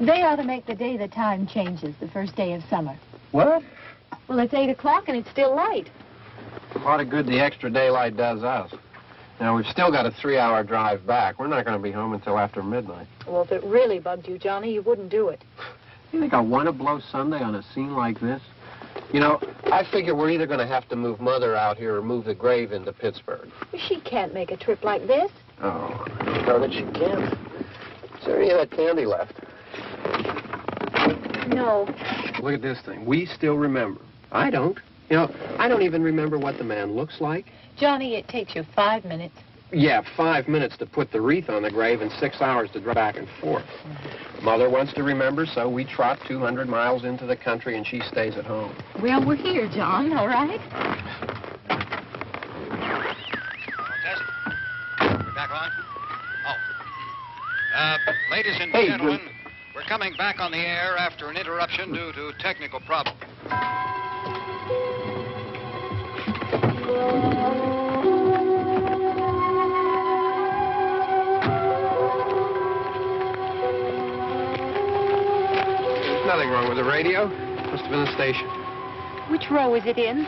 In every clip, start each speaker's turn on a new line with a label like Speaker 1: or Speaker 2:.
Speaker 1: They ought to make the day the time changes, the first day of summer.
Speaker 2: What?
Speaker 1: Well, it's 8 o'clock and it's still light.
Speaker 2: A lot of good the extra daylight does us. Now, we've still got a 3-hour drive back. We're not going to be home until after midnight.
Speaker 1: Well, if it really bugged you, Johnny, you wouldn't do it.
Speaker 2: You think I want to blow Sunday on a scene like this? You know, I figure we're either going to have to move Mother out here or move the grave into Pittsburgh.
Speaker 1: She can't make a trip like this.
Speaker 2: Oh, I don't know that she can. Is there any of that candy left?
Speaker 1: No.
Speaker 2: Look at this thing. We still remember. I don't. You know, I don't even remember what the man looks like.
Speaker 1: Johnny, it takes you 5 minutes.
Speaker 2: Yeah, 5 minutes to put the wreath on the grave and 6 hours to drive back and forth. Mother wants to remember, so we trot 200 miles into the country and she stays at home.
Speaker 1: Well, we're here, John, all right?
Speaker 3: Test. We're back on? Oh. Ladies and gentlemen, we're coming back on the air after an interruption due to technical problems.
Speaker 2: There's nothing wrong with the radio. Must have been the station.
Speaker 1: Which row is it in?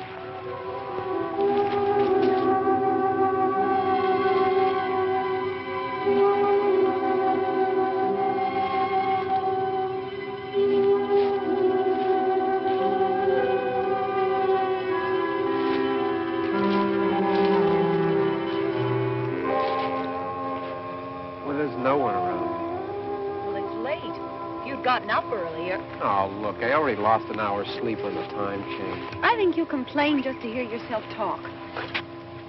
Speaker 1: Gotten up earlier.
Speaker 2: Oh, look, I already lost an hour's sleep on the time change.
Speaker 1: I think you complain just to hear yourself talk.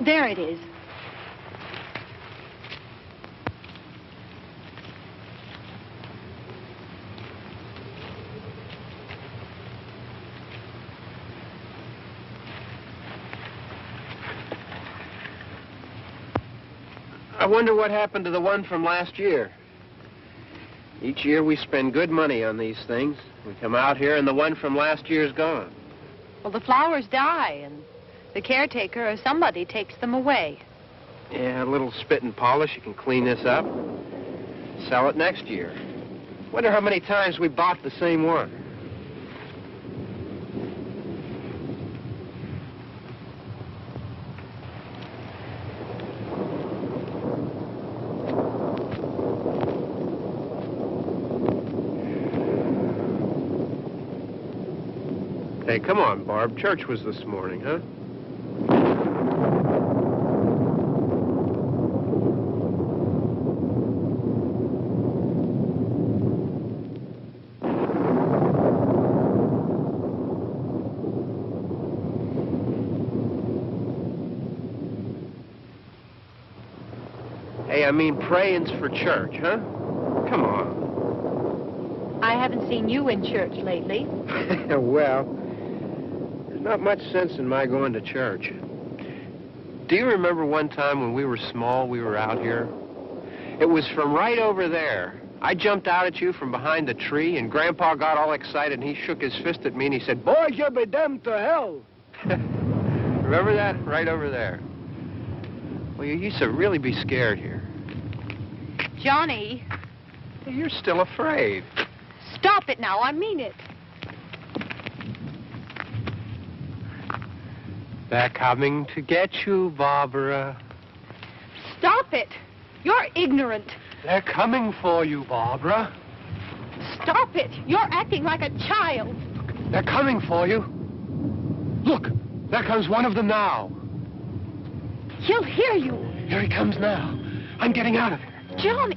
Speaker 1: There it is.
Speaker 2: I wonder what happened to the one from last year. Each year we spend good money on these things. We come out here and the one from last year's gone.
Speaker 1: Well, the flowers die and the caretaker or somebody takes them away.
Speaker 2: Yeah, a little spit and polish. You can clean this up. Sell it next year. Wonder how many times we bought the same one. Hey, come on, Barb. Church was this morning, huh? Hey, I mean praying's for church, huh? Come on.
Speaker 1: I haven't seen you in church lately.
Speaker 2: Well, there's not much sense in my going to church. Do you remember one time when we were small, we were out here? It was from right over there. I jumped out at you from behind the tree, and Grandpa got all excited, and he shook his fist at me, and he said, "Boys, you'll be damned to hell." Remember that? Right over there. Well, you used to really be scared here.
Speaker 1: Johnny.
Speaker 2: You're still afraid.
Speaker 1: Stop it now. I mean it.
Speaker 2: They're coming to get you, Barbara.
Speaker 1: Stop it. You're ignorant.
Speaker 2: They're coming for you, Barbara.
Speaker 1: Stop it. You're acting like a child.
Speaker 2: They're coming for you. Look, there comes one of them now.
Speaker 1: He'll hear you.
Speaker 2: Here he comes now. I'm getting out of here.
Speaker 1: Johnny.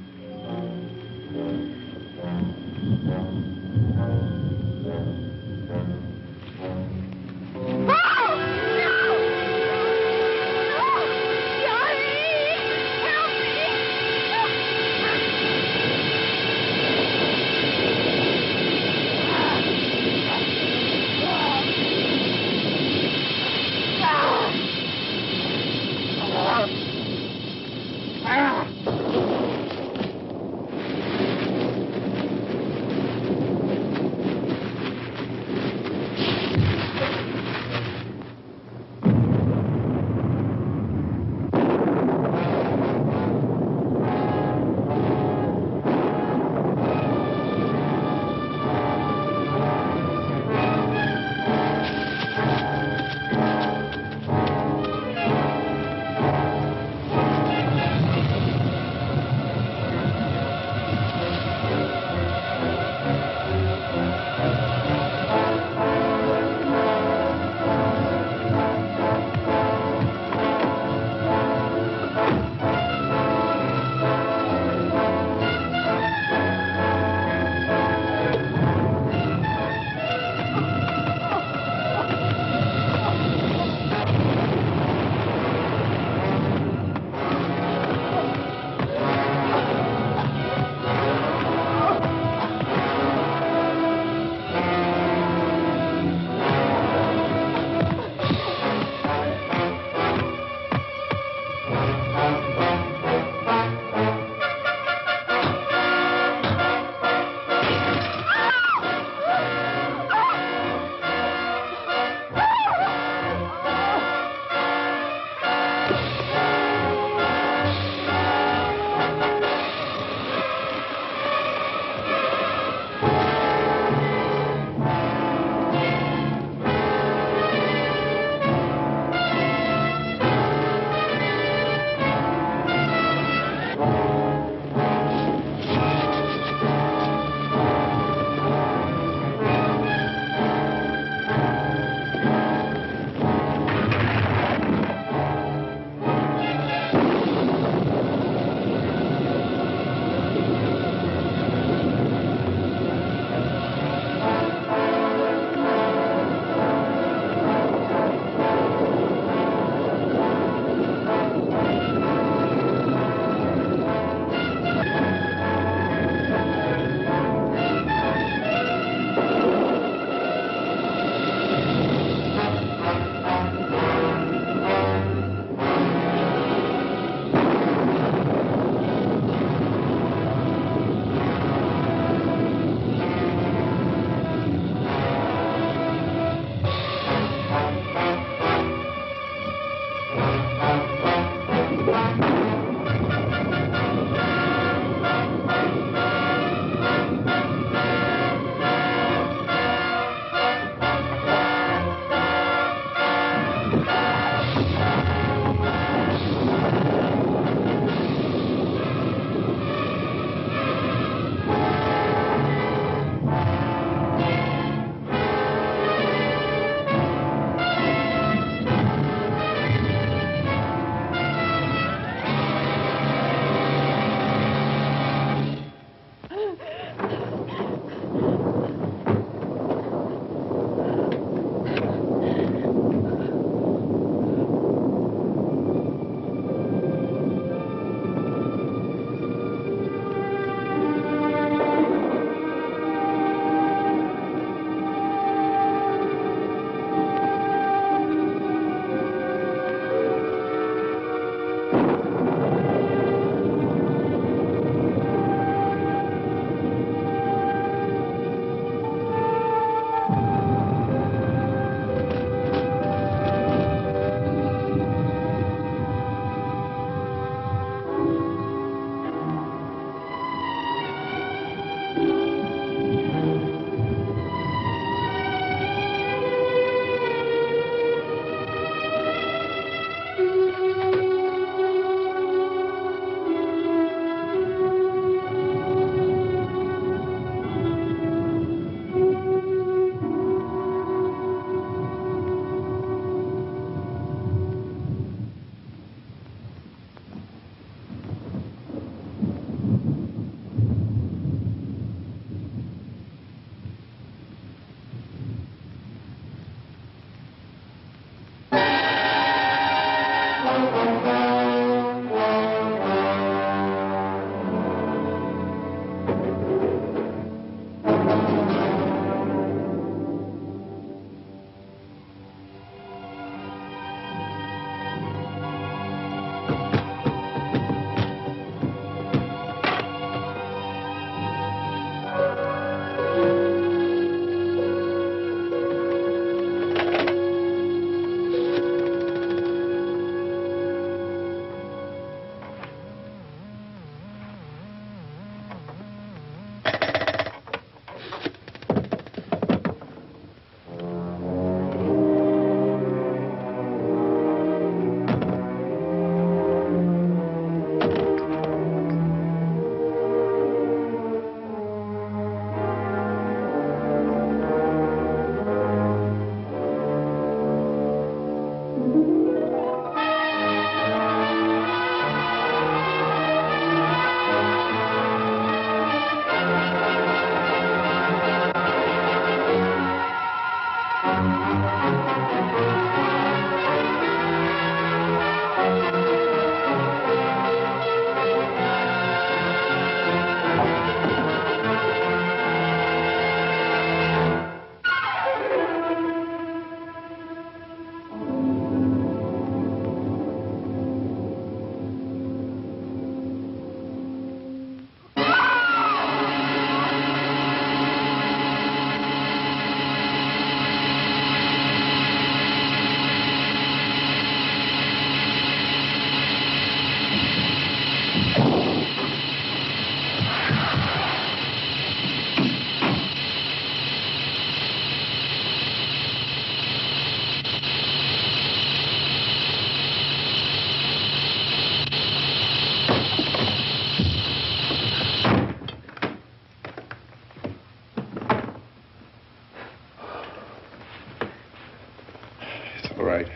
Speaker 4: right.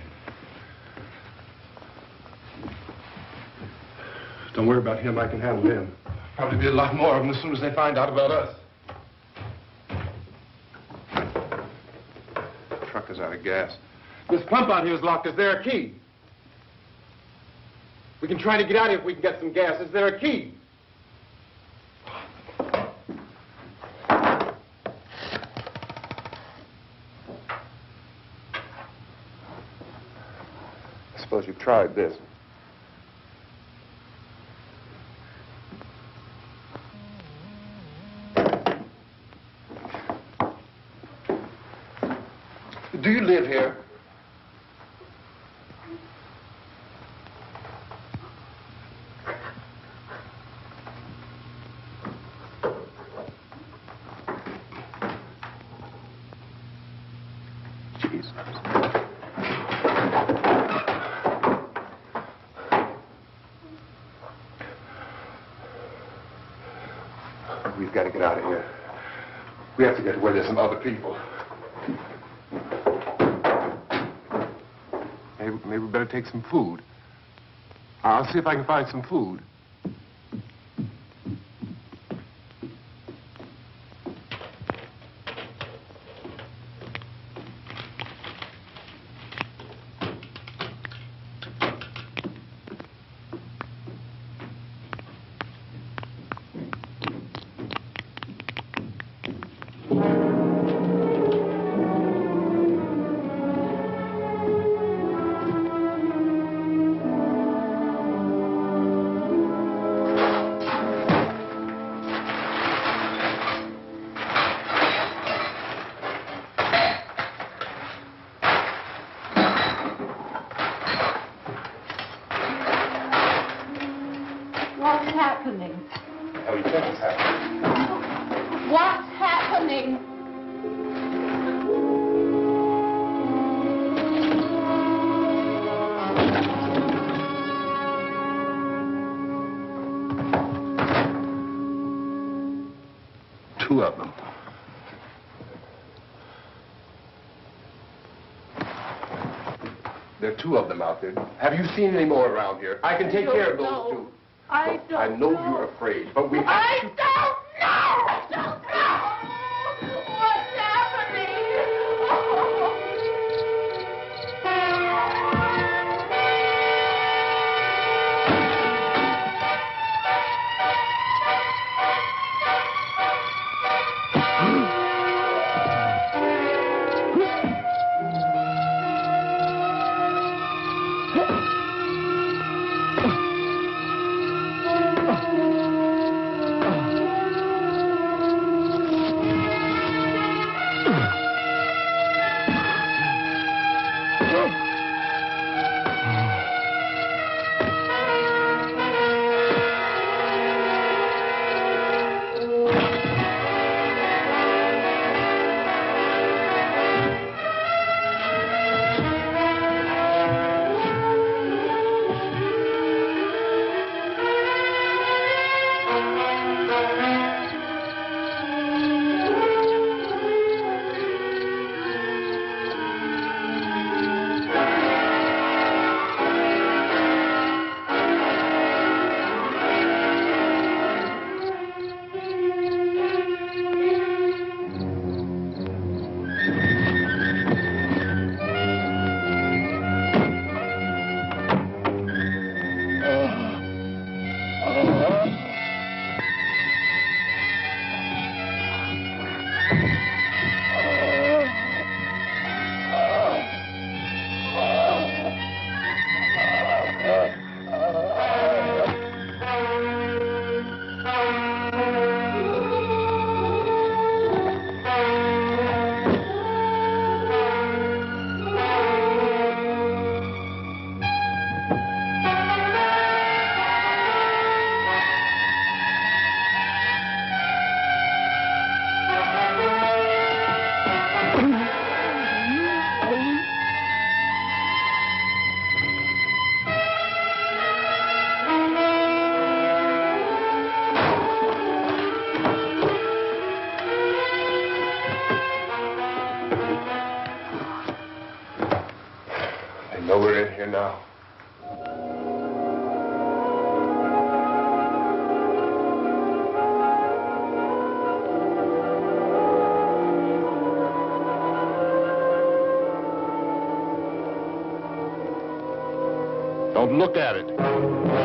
Speaker 4: Don't worry about him. I can handle him. Probably be a lot more of them as soon as they find out about us. The truck is out of gas. This pump out here is locked. Is there a key? We can try to get out here if we can get some gas. Is there a key? I suppose you've tried this. Do you live here? Jesus. We've got to get out of here. We have to get to where there's some other people. Maybe we better take some food. I'll see if I can find some food.
Speaker 1: What's happening?
Speaker 4: How do you think it's happening?
Speaker 1: What's happening?
Speaker 4: Two of them. There are two of them out there. Have you seen any more around here? I can take care of those two.
Speaker 1: I don't
Speaker 4: I know you're afraid, but we have to...
Speaker 1: I don't know! I don't know! What's happening?
Speaker 4: here now. Don't look at it.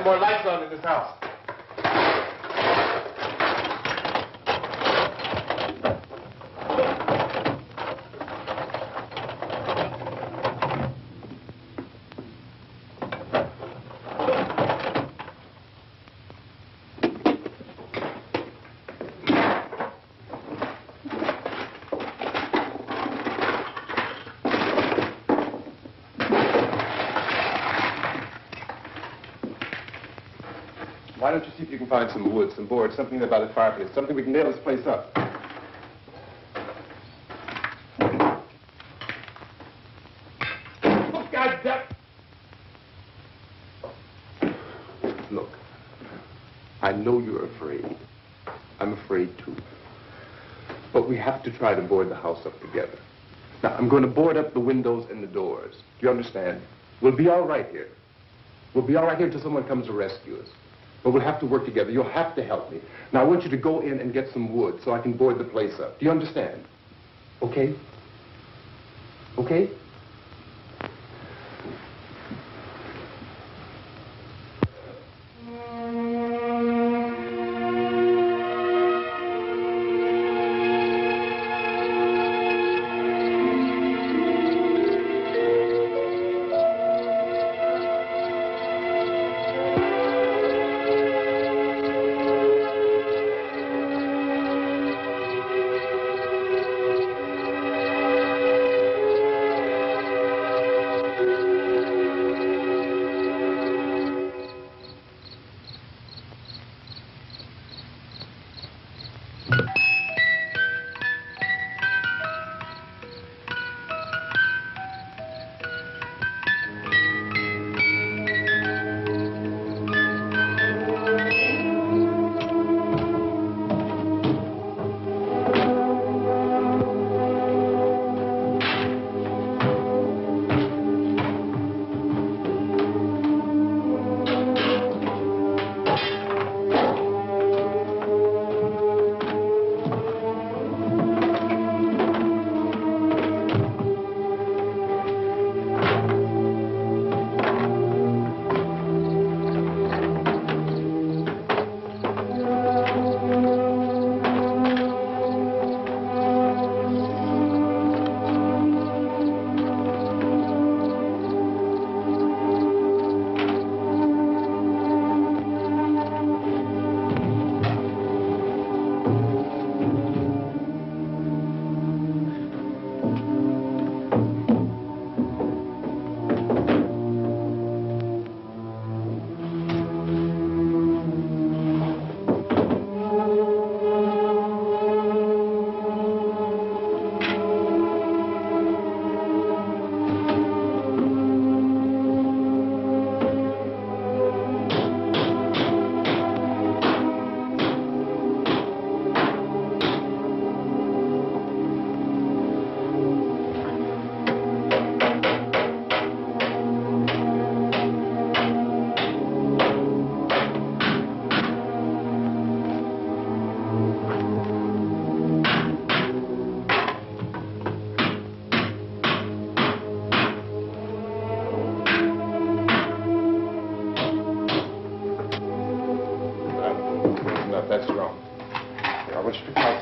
Speaker 4: More lights on in this house. Why don't you see if you can find some wood, some board, something about a fireplace, something we can nail this place up. Oh, God damn. Look, I know you're afraid. I'm afraid too. But we have to try to board the house up together. Now, I'm going to board up the windows and the doors. Do you understand? We'll be all right here. We'll be all right here until someone comes to rescue us. But we'll have to work together. You'll have to help me. Now, I want you to go in and get some wood so I can board the place up. Do you understand? Okay? Okay?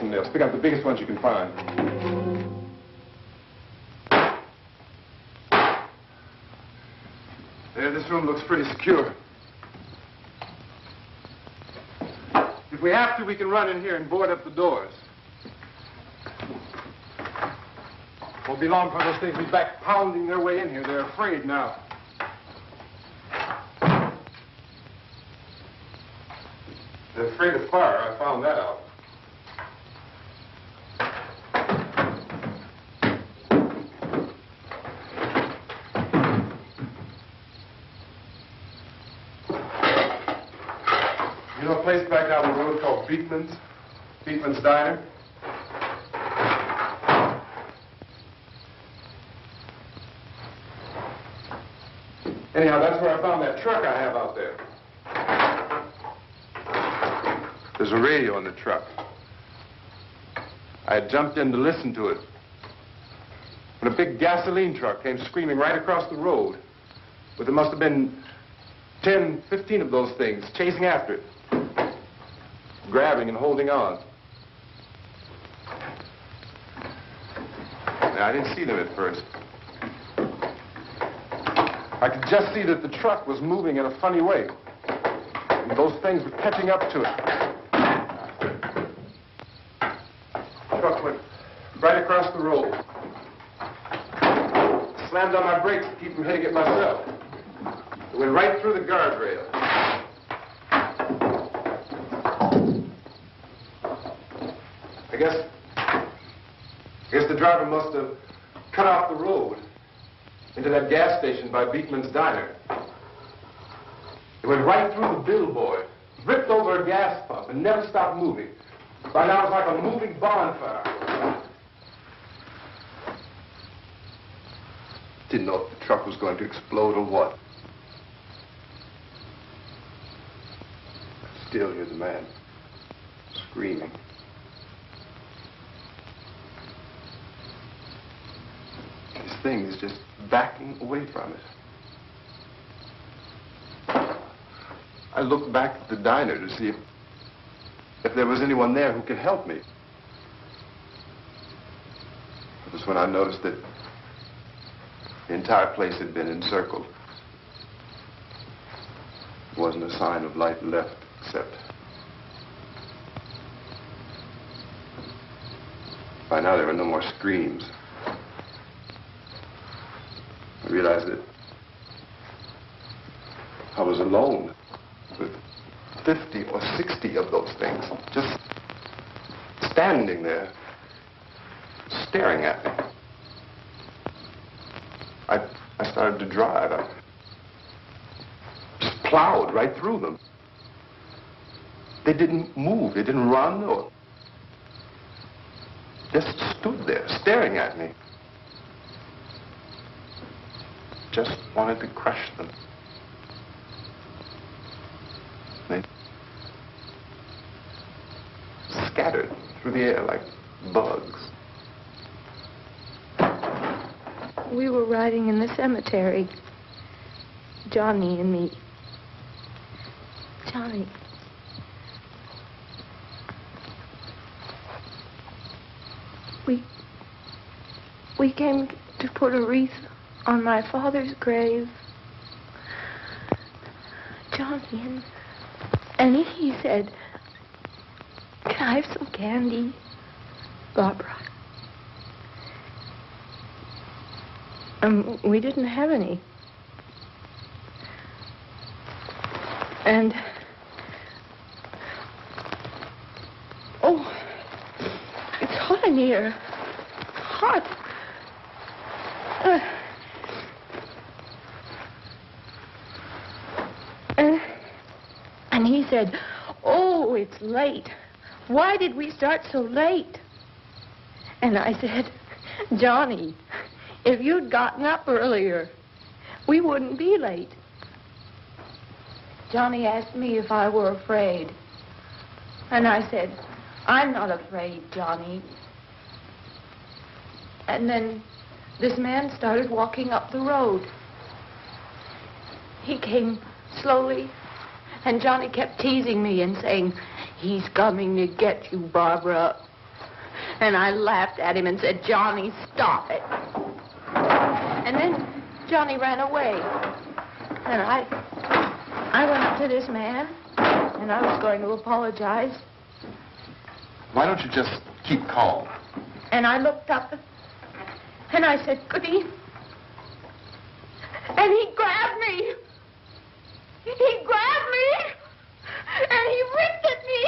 Speaker 4: them nails. Pick out the biggest ones you can find. There, this room looks pretty secure. If we have to, we can run in here and board up the doors. Won't be long before those things will be back pounding their way in here. They're afraid now. They're afraid of fire. I found that out. You know a place back down the road called Beekman's? Beekman's Diner? Anyhow, that's where I found that truck I have out there. There's a radio in the truck. I had jumped in to listen to it when a big gasoline truck came screaming right across the road. But there must have been 10, 15 of those things chasing after it, grabbing and holding on. Now, I didn't see them at first. I could just see that the truck was moving in a funny way. And those things were catching up to it. The truck went right across the road. Slammed on my brakes to keep from hitting it myself. It went right through the guardrail. I guess the driver must have cut off the road into that gas station by Beekman's Diner. It went right through the billboard, ripped over a gas pump, and never stopped moving. By now, it was like a moving bonfire. Didn't know if the truck was going to explode or what. I still hear the man screaming. This thing is just backing away from it. I looked back at the diner to see if there was anyone there who could help me. It was when I noticed that the entire place had been encircled. There wasn't a sign of light left, except by now there were no more screams. I realized that I was alone with 50 or 60 of those things, just standing there, staring at me. I started to drive. I just plowed right through them. They didn't move. They didn't run or just stood there, staring at me. Just wanted to crush them. They scattered through the air like bugs.
Speaker 5: We were riding in the cemetery, Johnny and me. Johnny. We came to put a wreath on my father's grave. Johnny, and he said, "Can I have some candy, Barbara?" We didn't have any. And, oh, it's hot in here. Hot. And he said, "Oh, it's late. Why did we start so late?" And I said, "Johnny, if you'd gotten up earlier, we wouldn't be late." Johnny asked me if I were afraid. And I said, "I'm not afraid, Johnny." And then this man started walking up the road. He came slowly, and Johnny kept teasing me and saying, "He's coming to get you, Barbara." And I laughed at him and said, Johnny, stop it. And then Johnny ran away. And I went up to this man, and I was going to apologize.
Speaker 4: Why don't you just keep calm?
Speaker 5: And I looked up, and I said, Goody. And he grabbed me. He grabbed me, and he ripped at me.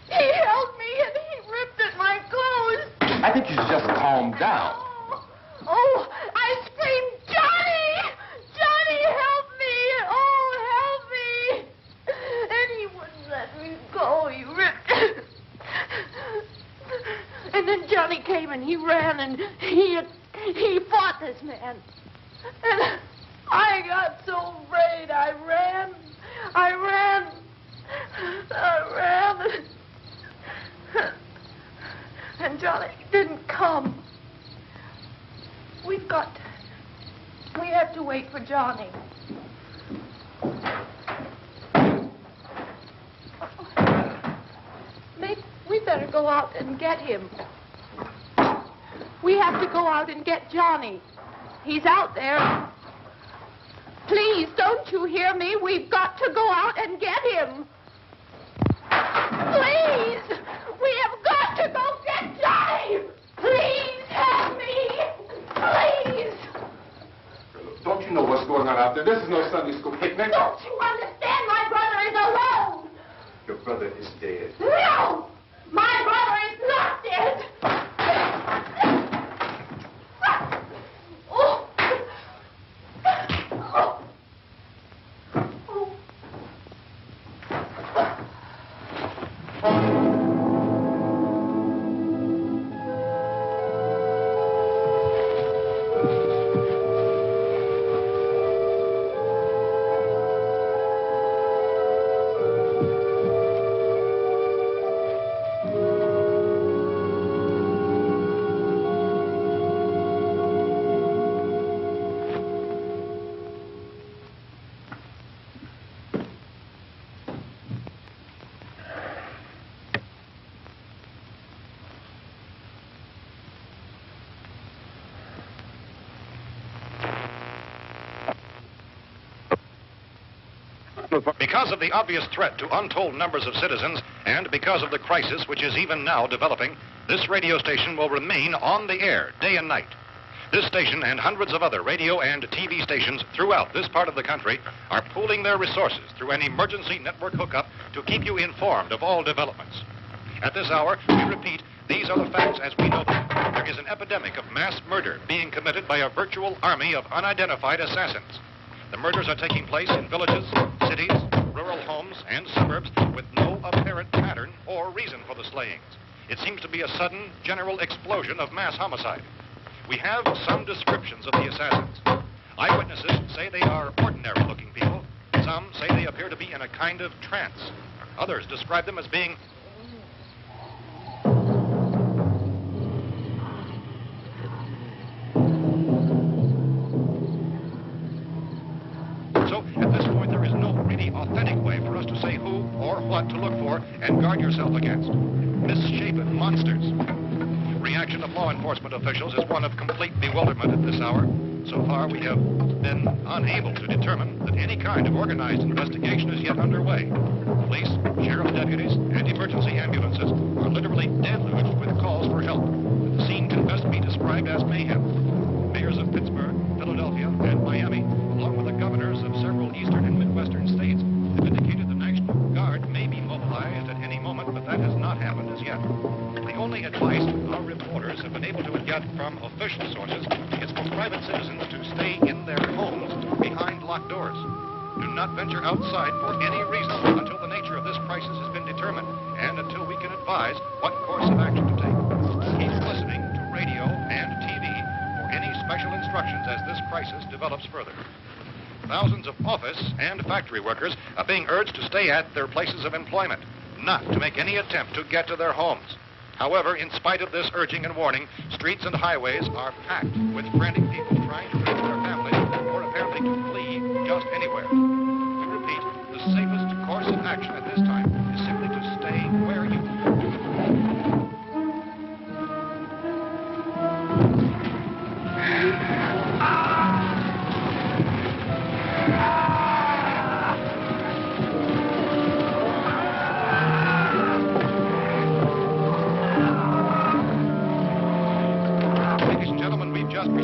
Speaker 5: He held me, and he ripped at my clothes.
Speaker 4: I think you should just calm down.
Speaker 5: Oh, I screamed, Johnny! Johnny, help me! Oh, help me! And he wouldn't let me go. He ripped. And then Johnny came and he ran and he fought this man. And I got so afraid. I ran. And Johnny didn't come. We have to wait for Johnny. We better go out and get him. We have to go out and get Johnny. He's out there. Please, don't you hear me? We've got to go out and get him. Please! We have got to go get Johnny! Please help me! Please!
Speaker 4: Don't you know what's going on out there? This is no Sunday school picnic.
Speaker 5: Don't you understand? My brother is alone!
Speaker 4: Your brother is dead.
Speaker 5: No! My brother is not dead! Oh.
Speaker 3: Because of the obvious threat to untold numbers of citizens, and because of the crisis which is even now developing, this radio station will remain on the air day and night. This station and hundreds of other radio and TV stations throughout this part of the country are pooling their resources through an emergency network hookup to keep you informed of all developments. At this hour, we repeat, these are the facts as we know them. There is an epidemic of mass murder being committed by a virtual army of unidentified assassins. The murders are taking place in villages, cities, rural homes, and suburbs with no apparent pattern or reason for the slayings. It seems to be a sudden, general explosion of mass homicide. We have some descriptions of the assassins. Eyewitnesses say they are ordinary-looking people. Some say they appear to be in a kind of trance. Others describe them as being authentic way for us to say who or what to look for and guard yourself against. Misshapen monsters. Reaction of law enforcement officials is one of complete bewilderment at this hour. So far, we have been unable to determine that any kind of organized investigation is yet underway. Police, sheriff's deputies, and emergency ambulances are literally deluged with calls for help. The scene can best be described as mayhem. Mayors of Pittsburgh, Philadelphia, and Miami, along with the governors of several eastern and midwestern states, have indicated the National Guard may be mobilized at any moment, but that has not happened as yet. The only advice our reporters have been able to get from official sources is for private citizens to stay in their homes behind locked doors. Do not venture outside for any reason until the nature of this crisis has been determined and until we can advise what course of action to take. Keep listening to radio and TV for any special instructions as this crisis develops further. Thousands of office and factory workers are being urged to stay at their places of employment, not to make any attempt to get to their homes. However, in spite of this urging and warning, streets and highways are packed with frantic people trying to reach their families or apparently to flee just anywhere. We repeat, the safest course of action at this time is simply to stay where you are.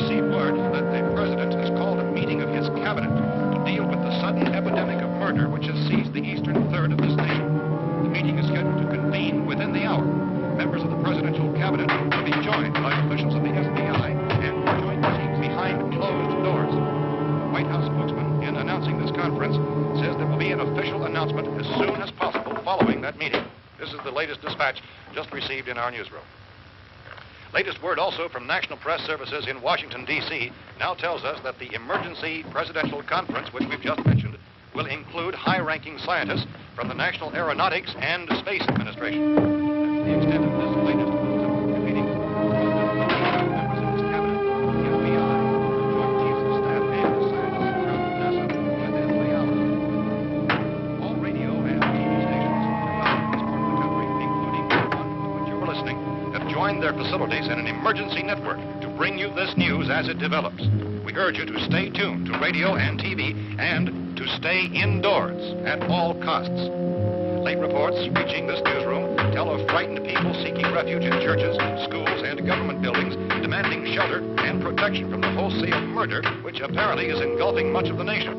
Speaker 3: received word that the president has called a meeting of his cabinet to deal with the sudden epidemic of murder which has seized the eastern third of this nation. The meeting is scheduled to convene within the hour. Members of the presidential cabinet will be joined by officials of the FBI and joint teams behind closed doors. The White House spokesman, in announcing this conference, says there will be an official announcement as soon as possible following that meeting. This is the latest dispatch just received in our newsroom. Latest word also from National Press Services in Washington, D.C. now tells us that the emergency presidential conference, which we've just mentioned, will include high-ranking scientists from the National Aeronautics and Space Administration. That's the extent of this latest meeting. Members of his cabinet, the FBI, joint chiefs of staff, and scientists from NASA within the hour. All radio and TV stations throughout this part of the country, including the one to which you're listening, have joined their facilities in an emergency network to bring you this news as it develops. We urge you to stay tuned to radio and TV and to stay indoors at all costs. Late reports reaching this newsroom tell of frightened people seeking refuge in churches, schools, and government buildings, demanding shelter and protection from the wholesale murder which apparently is engulfing much of the nation.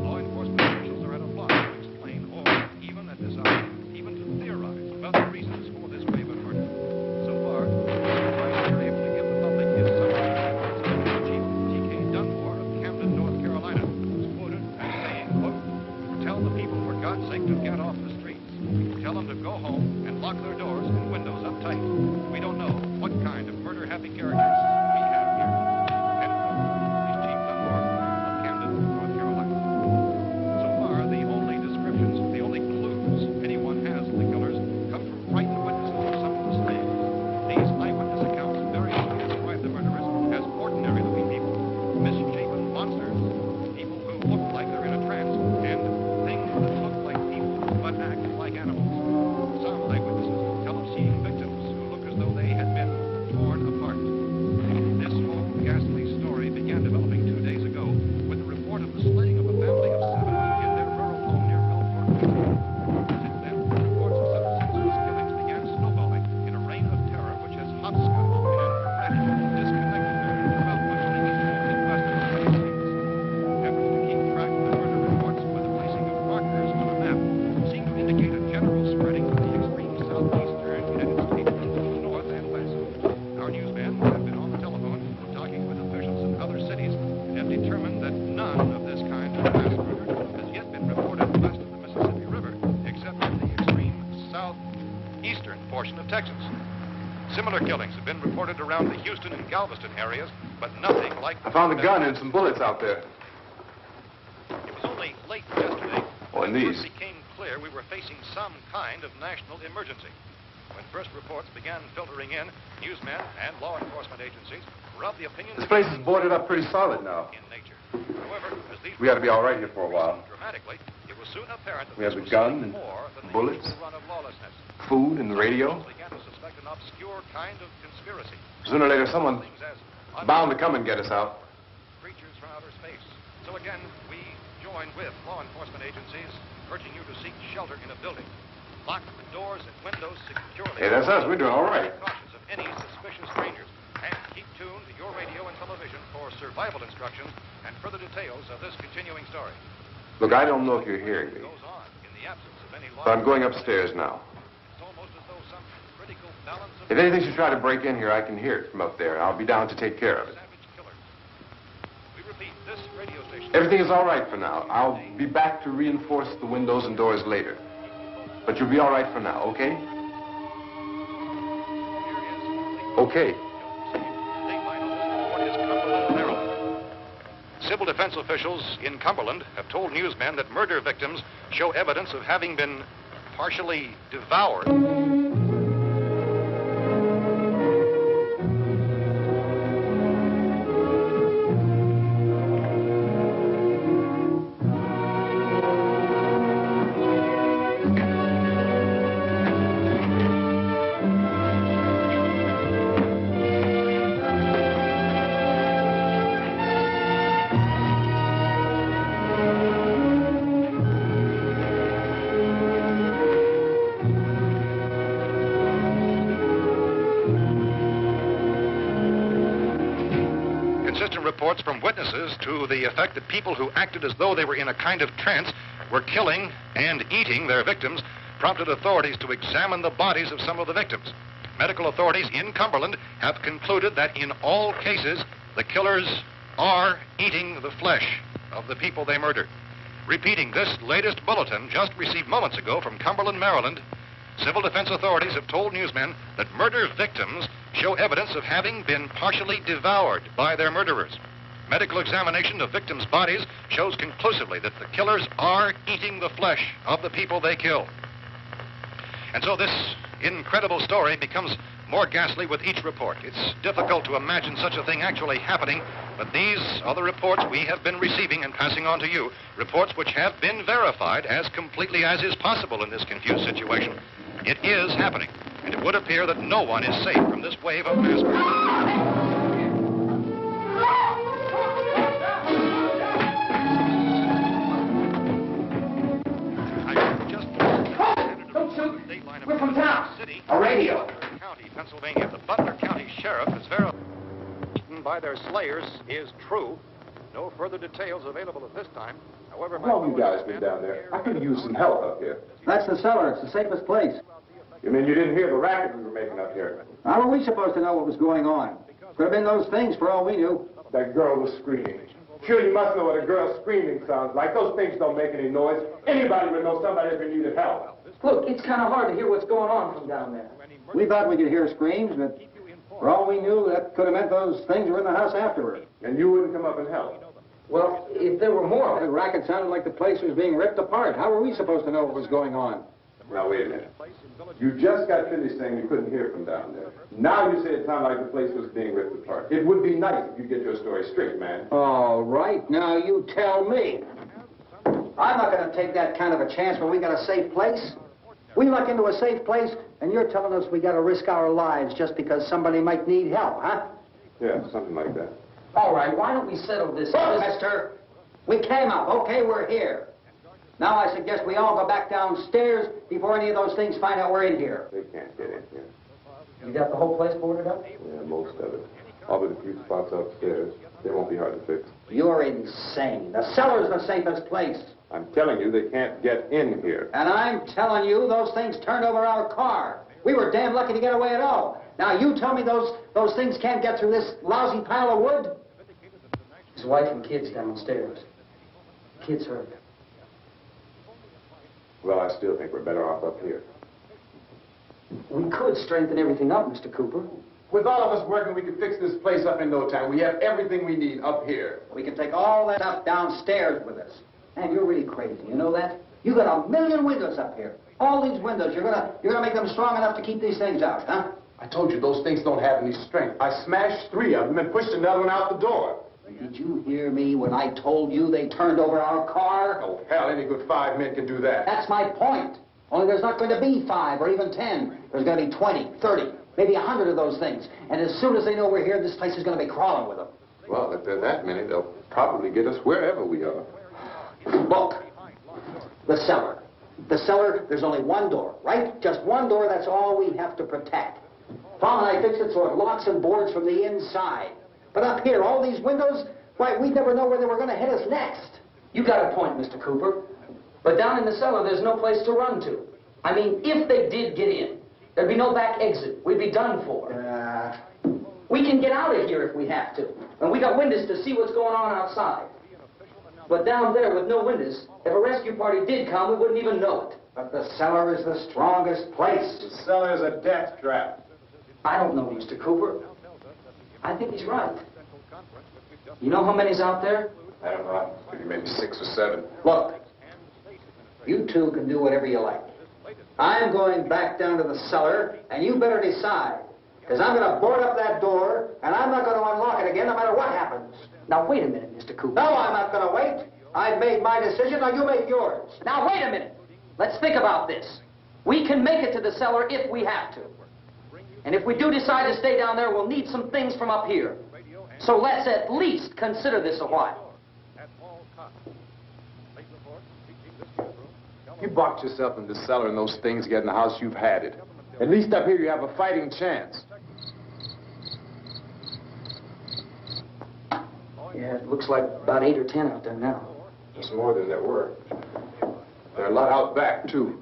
Speaker 3: Law enforcement officials are at a loss to explain or, even at this hour, even to theorize about the reasons for this wave of murder. So far, the advice we're able to give the public is summary. Chief T.K. Dunmore of Camden, North Carolina, was quoted as saying, quote, "Tell the people, for God's sake, to get off the streets. Tell them to go home and lock their doors and windows up tight. We don't know what kind of murder-happy characters we have here." End quote. He's Chief Dunmore of Camden, North Carolina. So far, the only descriptions, the only clues anyone has of the killers come from frightened witnesses of some of the slaves. These eyewitness accounts very often describe the murderers as ordinary-looking people, misshapen monsters, people who look like they're in a trance, and things that look like people but act like animals. Some eyewitnesses tell of seeing victims who look as though they had been torn apart. This whole ghastly story began developing 2 days ago with the report of the slaying of a family of 7 in their rural home near Belfort. Since then, reports of such senseless killings began snowballing in a reign of terror which has hopscotched in an erratic, disconnected manner throughout much of the eastern and western United States. Efforts to keep track of the murder reports with the placing of markers on a map seem to indicate a general spreading of the extreme southeastern United States to the north and west. Our newsmen have been on the telephone talking with officials in other cities and have determined that none of this kind of mass murder has yet been reported west of the Mississippi River, except in the extreme southeastern portion of Texas. Similar killings have been reported around the Houston and Galveston areas, but nothing like...
Speaker 4: I found a gun and some bullets out there.
Speaker 3: It was only late yesterday
Speaker 4: Oh, and
Speaker 3: when it
Speaker 4: these.
Speaker 3: first became clear we were facing some kind of national emergency. When first reports began filtering in, newsmen and law enforcement agencies were of the opinion
Speaker 4: This place is boarded up pretty solid now.
Speaker 3: in nature. However, as these
Speaker 4: We ought to be all right here for a while.
Speaker 3: dramatically, it was soon apparent that
Speaker 4: We have
Speaker 3: this
Speaker 4: the
Speaker 3: was
Speaker 4: gun
Speaker 3: something
Speaker 4: and
Speaker 3: more than the
Speaker 4: bullets.
Speaker 3: usual run of lawlessness.
Speaker 4: Food and the radio.
Speaker 3: Some began to suspect an obscure kind of conspiracy.
Speaker 4: Sooner or later, someone
Speaker 3: Things as
Speaker 4: bound to come and get us out.
Speaker 3: creatures from outer space. So again, we join with law enforcement agencies, urging you to seek shelter in a building. Lock the doors and windows securely.
Speaker 4: Hey, that's us. We're doing all right.
Speaker 3: Cautious of any suspicious strangers. And keep tuned to your radio and television for survival instructions and further details of this continuing story.
Speaker 4: Look, I don't know if you're hearing me,
Speaker 3: It goes on in the absence of any law.
Speaker 4: but I'm going upstairs now.
Speaker 3: It's almost as though some critical balance of
Speaker 4: If anything should try to break in here, I can hear it from up there. I'll be down to take care of it.
Speaker 3: savage killers. We repeat, this radio station.
Speaker 4: Everything is all right for now. I'll be back to reinforce the windows and doors later. But you'll be all right for now, okay? Okay.
Speaker 3: Civil defense officials in Cumberland have told newsmen that murder victims show evidence of having been partially devoured. inconsistent reports from witnesses to the effect that people who acted as though they were in a kind of trance were killing and eating their victims prompted authorities to examine the bodies of some of the victims. Medical authorities in Cumberland have concluded that in all cases, the killers are eating the flesh of the people they murdered. Repeating this latest bulletin just received moments ago from Cumberland, Maryland, civil defense authorities have told newsmen that murder victims show evidence of having been partially devoured by their murderers. Medical examination of victims' bodies shows conclusively that the killers are eating the flesh of the people they kill. And so this incredible story becomes more ghastly with each report. It's difficult to imagine such a thing actually happening, but these are the reports we have been receiving and passing on to you, reports which have been verified as completely as is possible in this confused situation. It is happening, and it would appear that no one is safe from this wave of mass murder.
Speaker 6: We're from town. A radio.
Speaker 3: County, Pennsylvania. The Butler County Sheriff is verified by their slayers is true. No further details available at this time. However,
Speaker 4: How long you guys been down there? I could use some help up here.
Speaker 6: That's the cellar. It's the safest place.
Speaker 4: You mean you didn't hear the racket we were making up here?
Speaker 6: How were we supposed to know what was going on? Could have been those things for all we knew.
Speaker 4: That girl was screaming. Sure, you must know what a girl screaming sounds like. Those things don't make any noise. Anybody would know somebody ever needed help.
Speaker 6: Look, it's kind of hard to hear what's going on from down there. We thought we could hear screams, but for all we knew, that could have meant those things were in the house afterward.
Speaker 4: And you wouldn't come up and help?
Speaker 6: Well, if there were more, the racket sounded like the place was being ripped apart. How were we supposed to know what was going on?
Speaker 4: Now, wait a minute. You just got finished saying you couldn't hear from down there. Now you say it sounded like the place was being ripped apart. It would be nice if you get your story straight, man.
Speaker 6: All right, now you tell me. I'm not going to take that kind of a chance when we got a safe place. We luck into a safe place, and you're telling us we got to risk our lives just because somebody might need help, huh?
Speaker 4: Yeah, something like that.
Speaker 6: All right, why don't we settle this? Look, mister, we came up. Okay, we're here. Now I suggest we all go back downstairs before any of those things find out we're in here.
Speaker 4: They can't get in here.
Speaker 6: You got the whole place boarded up?
Speaker 4: Yeah, most of it. All but a few spots upstairs. They won't be hard to fix.
Speaker 6: You're insane. The cellar's the safest place.
Speaker 4: I'm telling you, they can't get in here.
Speaker 6: And I'm telling you, those things turned over our car. We were damn lucky to get away at all. Now, you tell me those things can't get through this lousy pile of wood? His wife and kids downstairs. Kids hurt.
Speaker 4: Well, I still think we're better off up here.
Speaker 6: We could strengthen everything up, Mr. Cooper.
Speaker 4: With all of us working, we can fix this place up in no time. We have everything we need up here.
Speaker 6: We can take all that stuff downstairs with us. Man, you're really crazy, you know that? You got 1 million windows up here. All these windows, you're gonna make them strong enough to keep these things out, huh?
Speaker 4: I told you those things don't have any strength. I smashed 3 of them and pushed another one out the door.
Speaker 6: Did you hear me when I told you they turned over our car?
Speaker 4: Oh, hell, any good 5 men can do that.
Speaker 6: That's my point. Only there's not going to be 5 or even 10. There's going to be 20, 30, maybe 100 of those things. And as soon as they know we're here, this place is going to be crawling with them.
Speaker 4: Well, if there are that many, they'll probably get us wherever we are.
Speaker 6: Look, the cellar. The cellar, there's only one door, right? Just one door, that's all we have to protect. Tom and I fixed it so it locks and boards from the inside. But up here, all these windows, why, we'd never know where they were going to hit us next. You got a point, Mr. Cooper. But down in the cellar, there's no place to run to. I mean, if they did get in, there'd be no back exit. We'd be done for. We can get out of here if we have to. And we got windows to see what's going on outside. But down there with no windows, if a rescue party did come, we wouldn't even know it. But the cellar is the strongest place.
Speaker 4: The cellar is a death trap.
Speaker 6: I don't know, Mr. Cooper. I think he's right. You know how many's out there?
Speaker 4: I don't know. Maybe 6 or 7.
Speaker 6: Look, you two can do whatever you like. I'm going back down to the cellar, and you better decide. Because I'm going to board up that door, and I'm not going to unlock it again no matter what happens. Now, wait a minute, Mr. Cooper. No, I'm not going to wait. I've made my decision, now you make yours. Now, wait a minute. Let's think about this. We can make it to the cellar if we have to. And if we do decide to stay down there, we'll need some things from up here. So let's at least consider this a while.
Speaker 4: You boxed yourself in the cellar and those things get in the house, you've had it. At least up here you have a fighting chance.
Speaker 6: Yeah, it looks like about 8 or 10 out there now.
Speaker 4: There's more than there were. There are a lot out back, too.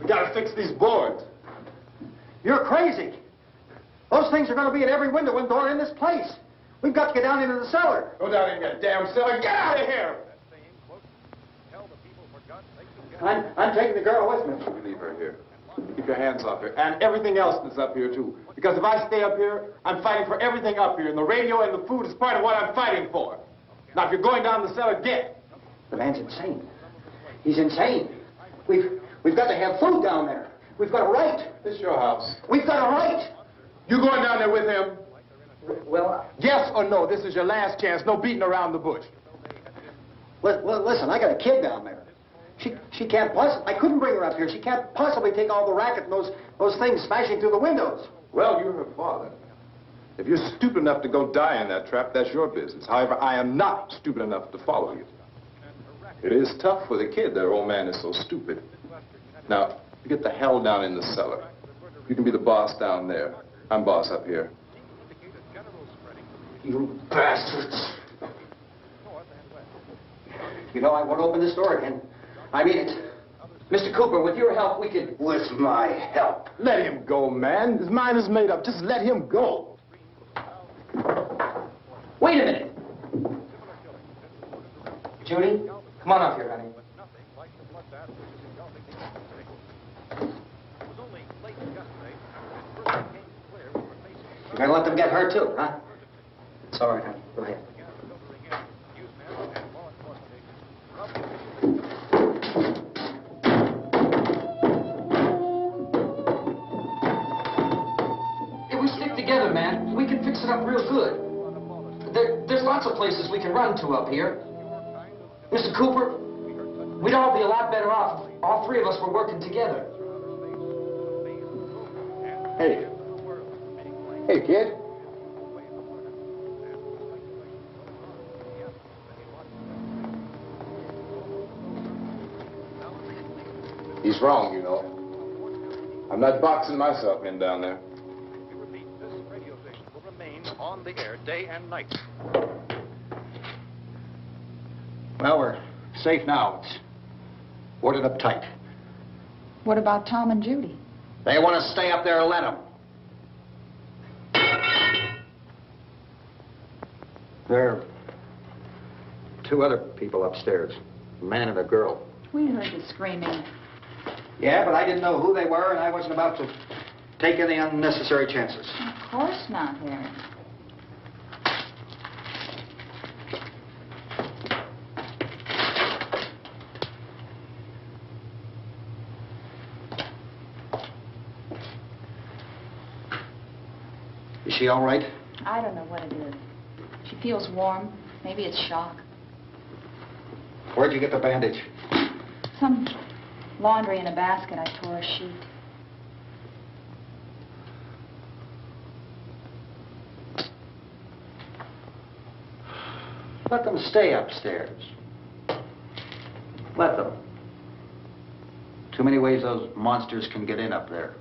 Speaker 7: We gotta fix these boards.
Speaker 6: You're crazy. Those things are going to be at every window and door in this place. We've got to get down into the cellar.
Speaker 7: Go down in that damn cellar. Get out of here!
Speaker 6: I'm taking the girl with me.
Speaker 7: You leave her here. Keep your hands off her. And everything else that's up here, too. Because if I stay up here, I'm fighting for everything up here. And the radio and the food is part of what I'm fighting for. Now, if you're going down the cellar, get.
Speaker 6: The man's insane. He's insane. We've got to have food down there. We've got a right.
Speaker 7: This is your house.
Speaker 6: We've got a right.
Speaker 7: You going down there with him?
Speaker 6: Well,
Speaker 7: Yes or no? This is your last chance. No beating around the bush.
Speaker 6: listen, I got a kid down there. She can't possibly, I couldn't bring her up here. She can't possibly take all the racket and those things smashing through the windows.
Speaker 7: Well, you're her father. If you're stupid enough to go die in that trap, that's your business. However, I am not stupid enough to follow you. It is tough for the kid that her old man is so stupid. Now, you get the hell down in the cellar. You can be the boss down there. I'm boss up here.
Speaker 6: You bastards. You know, I won't open this door again. I mean it. Mr. Cooper, with your help, we could... With my help?
Speaker 7: Let him go, man. His mind is made up. Just let him go.
Speaker 6: Wait a minute. Judy, come on up here, honey. You're gonna let them get hurt, too, huh? It's all right, honey. Go ahead.
Speaker 8: If we stick together, man, we can fix it up real good. There's lots of places we can run to up here. Mr. Cooper, we'd all be a lot better off if all three of us were working together.
Speaker 7: Hey. Hey, kid. He's wrong, you know. I'm not boxing myself in down there.
Speaker 3: This radio station will remain on the air day and night.
Speaker 6: Well, we're safe now. It's boarded up tight.
Speaker 9: What about Tom and Judy?
Speaker 6: They want to stay up there, let them. There are two other people upstairs, a man and a girl.
Speaker 9: We heard the screaming.
Speaker 6: Yeah, but I didn't know who they were, and I wasn't about to take any unnecessary chances.
Speaker 9: Of course not, Harry.
Speaker 6: Is she all right?
Speaker 9: I don't know what it is. She feels warm. Maybe it's shock.
Speaker 6: Where'd you get the bandage?
Speaker 9: Some laundry in a basket. I tore a sheet.
Speaker 6: Let them stay upstairs. Let them. Too many ways those monsters can get in up there.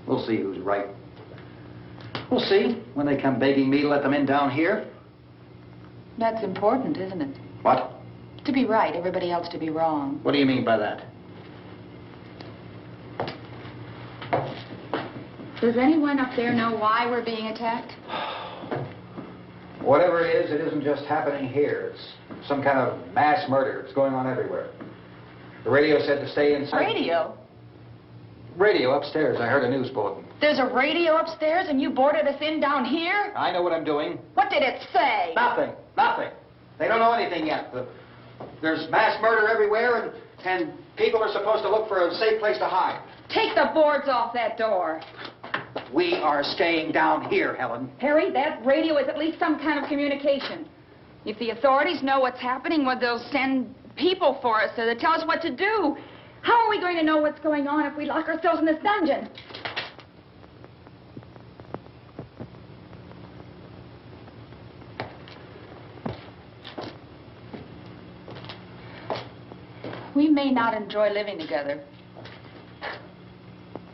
Speaker 6: We'll see who's right. We'll see when they come begging me to let them in down here.
Speaker 9: That's important, isn't it?
Speaker 6: What?
Speaker 9: To be right, everybody else to be wrong.
Speaker 6: What do you mean by that?
Speaker 9: Does anyone up there know why we're being attacked?
Speaker 6: Whatever it is, it isn't just happening here. It's some kind of mass murder. It's going on everywhere. The radio said to stay inside.
Speaker 9: Radio?
Speaker 6: Radio upstairs. I heard a news bulletin.
Speaker 9: There's a radio upstairs and you boarded us in down here?
Speaker 6: I know what I'm doing.
Speaker 9: What did it say?
Speaker 6: Nothing. Nothing. They don't know anything yet. There's mass murder everywhere, and people are supposed to look for a safe place to hide.
Speaker 9: Take the boards off that door.
Speaker 6: We are staying down here, Helen.
Speaker 9: Harry, that radio is at least some kind of communication. If the authorities know what's happening, well, they'll send people for us to tell us what to do. How are we going to know what's going on if we lock ourselves in this dungeon? We may not enjoy living together,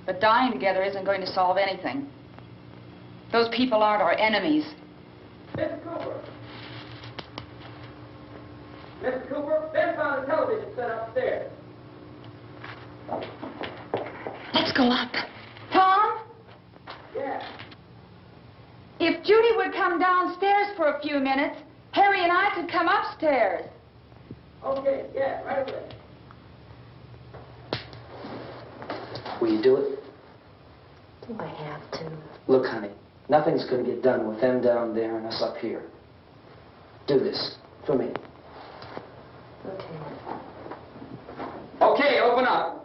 Speaker 9: but dying together isn't going to solve anything. Those people aren't our enemies.
Speaker 8: Mr. Cooper! Mr. Cooper, Ben found a television set upstairs.
Speaker 5: Let's go up.
Speaker 9: Tom?
Speaker 8: Yeah.
Speaker 9: If Judy would come downstairs for a few minutes, Harry and I could come upstairs.
Speaker 8: Okay, yeah, right away.
Speaker 6: Will you do it?
Speaker 5: Do I have to?
Speaker 6: Look, honey, nothing's going to get done with them down there and us up here. Do this for me.
Speaker 5: Okay.
Speaker 6: Okay, open up.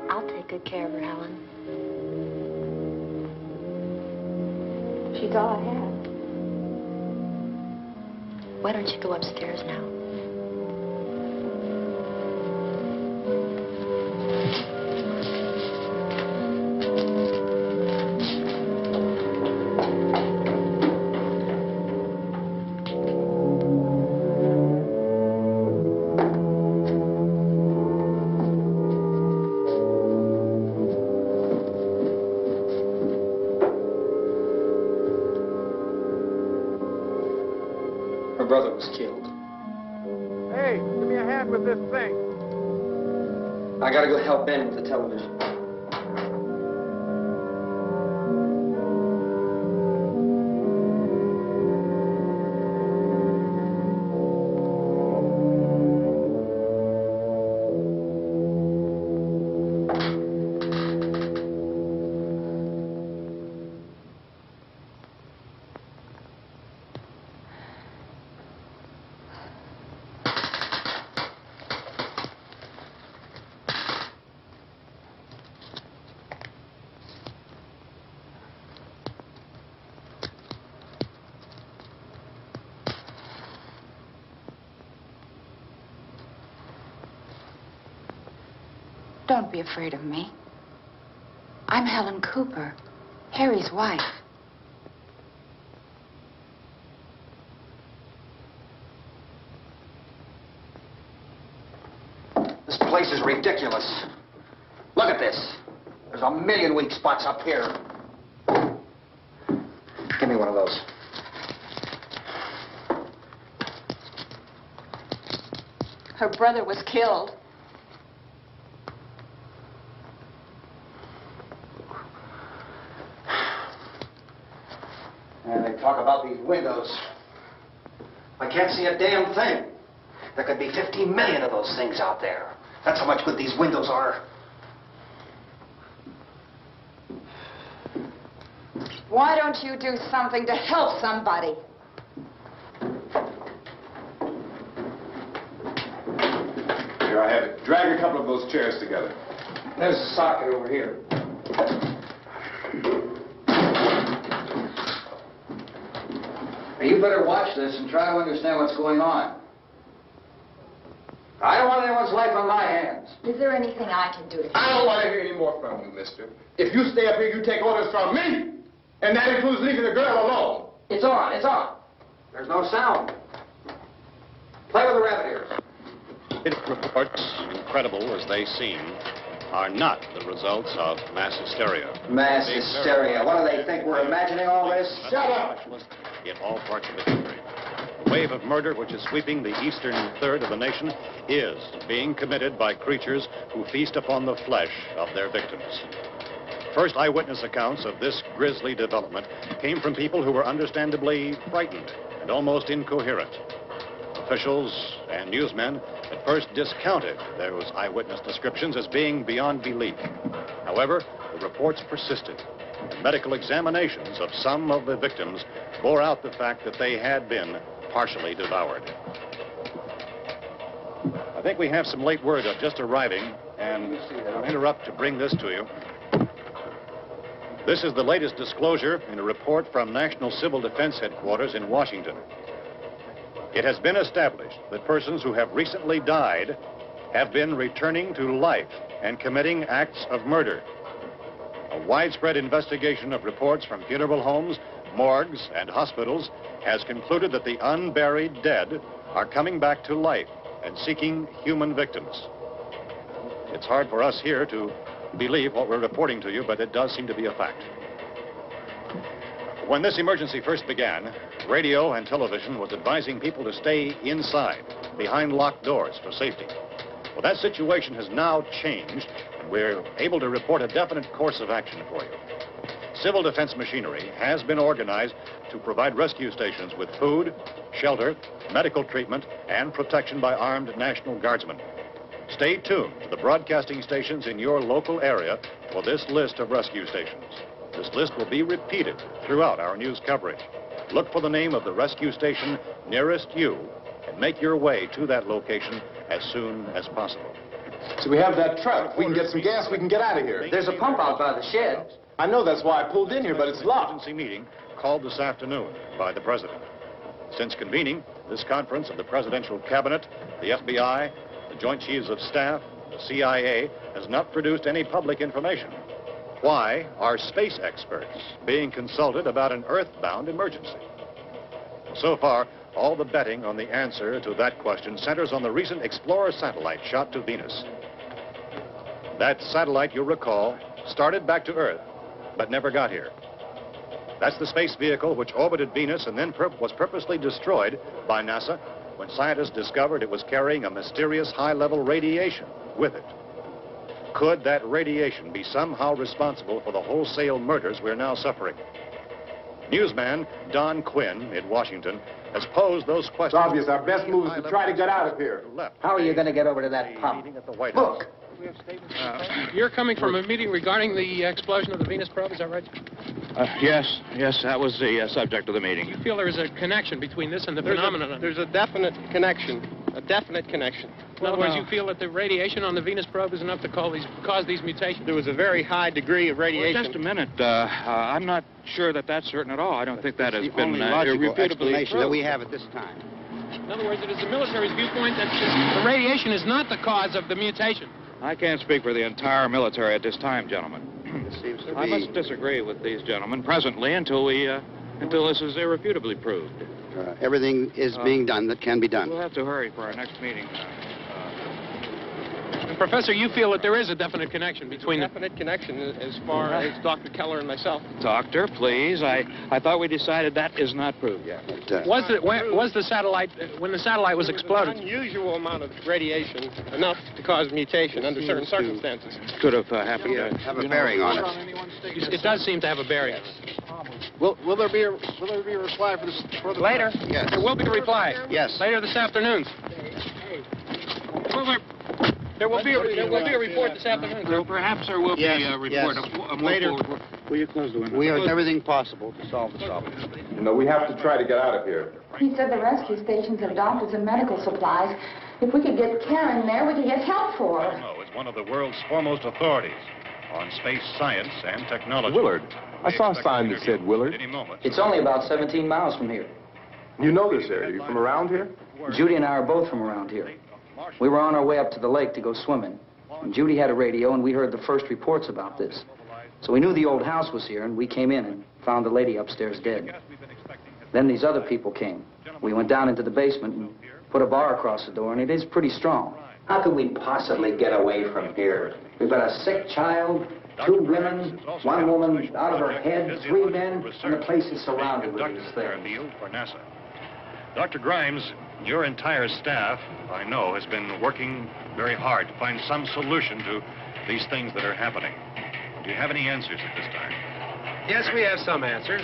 Speaker 5: I'll take good care of her, Helen. She's all I have. Why don't you go upstairs now?
Speaker 6: Her brother was killed.
Speaker 2: Hey, give me a hand with this thing.
Speaker 6: I gotta go help Ben with the television.
Speaker 9: Don't be afraid of me. I'm Helen Cooper, Harry's wife.
Speaker 6: This place is ridiculous. Look at this. There's a million weak spots up here. Give me one of those.
Speaker 9: Her brother was killed.
Speaker 6: And they talk about these windows. I can't see a damn thing. There could be 15 million of those things out there. That's how much good these windows are.
Speaker 9: Why don't you do something to help somebody?
Speaker 7: Here, I have it. Drag a couple of those chairs together.
Speaker 8: There's a socket over here. Now, you better watch this and try to understand what's going on. I don't want anyone's life on my hands.
Speaker 9: Is there anything I can do to
Speaker 7: I don't want to hear any more from you, mister. If you stay up here, you take orders from me. And that includes leaving the girl alone.
Speaker 8: It's on, it's on. There's no sound. Play with the rabbit ears.
Speaker 3: Reports, incredible as they seem, are not the results of mass hysteria.
Speaker 6: Mass hysteria. What do they think? We're imagining all this?
Speaker 7: Shut up!
Speaker 3: In all parts of the country. The wave of murder which is sweeping the eastern third of the nation is being committed by creatures who feast upon the flesh of their victims. First eyewitness accounts of this grisly development came from people who were understandably frightened and almost incoherent. Officials and newsmen at first discounted those eyewitness descriptions as being beyond belief. However, the reports persisted, and medical examinations of some of the victims bore out the fact that they had been partially devoured. I think we have some late word just arriving, and I'll interrupt to bring this to you. This is the latest disclosure in a report from National Civil Defense Headquarters in Washington. It has been established that persons who have recently died have been returning to life and committing acts of murder. A widespread investigation of reports from funeral homes, morgues, and hospitals has concluded that the unburied dead are coming back to life and seeking human victims. It's hard for us here to believe what we're reporting to you, but it does seem to be a fact. When this emergency first began, radio and television was advising people to stay inside, behind locked doors for safety. Well, that situation has now changed, and we're able to report a definite course of action for you. Civil defense machinery has been organized to provide rescue stations with food, shelter, medical treatment, and protection by armed National Guardsmen. Stay tuned to the broadcasting stations in your local area for this list of rescue stations. This list will be repeated throughout our news coverage. Look for the name of the rescue station nearest you and make your way to that location as soon as possible.
Speaker 7: So we have that truck. If we can get some gas, we can get out of here.
Speaker 8: There's a pump out by the shed.
Speaker 7: I know, that's why I pulled in here, but it's locked.
Speaker 3: Emergency meeting called this afternoon by the President. Since convening this conference of the Presidential Cabinet, the FBI, the Joint Chiefs of Staff, the CIA, has not produced any public information. Why are space experts being consulted about an Earth-bound emergency? So far, all the betting on the answer to that question centers on the recent Explorer satellite shot to Venus. That satellite, you'll recall, started back to Earth, but never got here. That's the space vehicle which orbited Venus and then was purposely destroyed by NASA when scientists discovered it was carrying a mysterious high-level radiation with it. Could that radiation be somehow responsible for the wholesale murders we're now suffering? Newsman Don Quinn in Washington has posed those questions.
Speaker 7: It's obvious our best move is to try to get out of here.
Speaker 6: How are you going to get over to that pump?
Speaker 3: At the White House.
Speaker 6: Look!
Speaker 10: You're coming from a meeting regarding the explosion of the Venus probe, is that right?
Speaker 11: Yes, that was the subject of the meeting.
Speaker 10: You feel there is a connection between this and the phenomenon?
Speaker 2: There's a definite connection.
Speaker 10: In other words, you feel that the radiation on the Venus probe is enough to cause these mutations?
Speaker 2: There was a very high degree of radiation.
Speaker 11: Well, just a minute. I'm not sure that that's certain at all. I don't think that has been irrefutably
Speaker 12: explanation that we have at this time.
Speaker 10: In other words, it is the military's viewpoint that the radiation is not the cause of the mutation.
Speaker 11: I can't speak for the entire military at this time, gentlemen.
Speaker 12: This seems to
Speaker 11: I
Speaker 12: be...
Speaker 11: must disagree with these gentlemen presently until this is irrefutably proved.
Speaker 12: everything is being done that can be done.
Speaker 11: We'll have to hurry for our next meeting.
Speaker 10: And Professor, you feel that there is a definite connection between them?
Speaker 2: Definite connection as far as Dr. Keller and myself.
Speaker 11: Doctor, please. I thought we decided that is not proved yet.
Speaker 10: Was the satellite, when the satellite was exploded?
Speaker 2: An unusual amount of radiation, enough to cause mutation under certain circumstances.
Speaker 11: Could have happened.
Speaker 12: Have a bearing on it.
Speaker 10: It does seem to have a bearing.
Speaker 2: Will there be a reply for the
Speaker 10: later?
Speaker 12: Yes.
Speaker 10: There will be a reply.
Speaker 12: Yes.
Speaker 10: Later this afternoon. There will be a report this afternoon.
Speaker 11: Well, perhaps there will be a report.
Speaker 12: Yes.
Speaker 11: Will you close the window?
Speaker 12: We are doing everything possible to solve the problem.
Speaker 7: You know, we have to try to get out of here.
Speaker 9: He said the rescue stations have doctors and medical supplies. If we could get care in there, we could get help for her.
Speaker 3: No, it's one of the world's foremost authorities on space science and technology.
Speaker 7: Willard. I saw a sign that said Willard.
Speaker 3: Any moment.
Speaker 8: It's only about 17 miles from here.
Speaker 7: You know this area. You from around here?
Speaker 8: Judy and I are both from around here. We were on our way up to the lake to go swimming. And Judy had a radio, and we heard the first reports about this. So we knew the old house was here, and we came in and found the lady upstairs dead. Then these other people came. We went down into the basement and put a bar across the door, and it is pretty strong.
Speaker 6: How could we possibly get away from here? We've got a sick child, 2 women, 1 woman out of her head, 3 men, and the place is surrounded with these things.
Speaker 3: For NASA. Dr. Grimes, your entire staff, I know, has been working very hard to find some solution to these things that are happening. Do you have any answers at this time?
Speaker 2: Yes, we have some answers.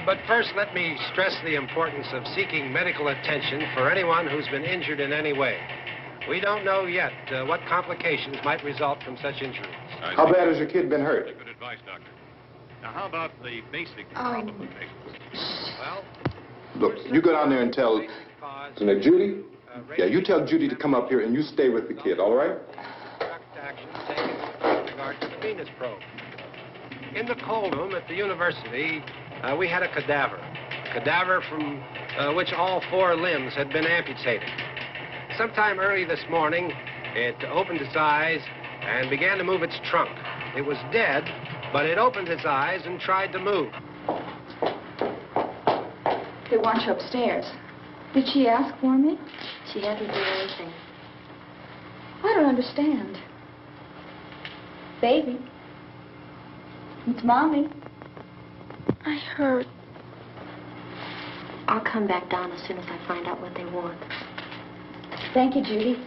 Speaker 2: But first, let me stress the importance of seeking medical attention for anyone who's been injured in any way. We don't know yet what complications might result from such injuries.
Speaker 7: How bad has your kid been hurt?
Speaker 3: Good advice, Doctor. Now, how about the basic
Speaker 9: Oh.
Speaker 2: Well,
Speaker 7: Look, you go down there and tell... Now, Judy? Yeah, you tell Judy to come up here and you stay with the kid, all right?
Speaker 2: direct action taken with regard to the Venus probe. In the cold room at the university, we had a cadaver from which all 4 limbs had been amputated. Sometime early this morning, it opened its eyes and began to move its trunk. It was dead, but it opened its eyes and tried to move.
Speaker 9: They want you upstairs. Did she ask for me?
Speaker 5: She hasn't done anything.
Speaker 9: I don't understand. Baby. It's Mommy.
Speaker 5: I heard. I'll come back down as soon as I find out what they want.
Speaker 9: Thank you, Judy.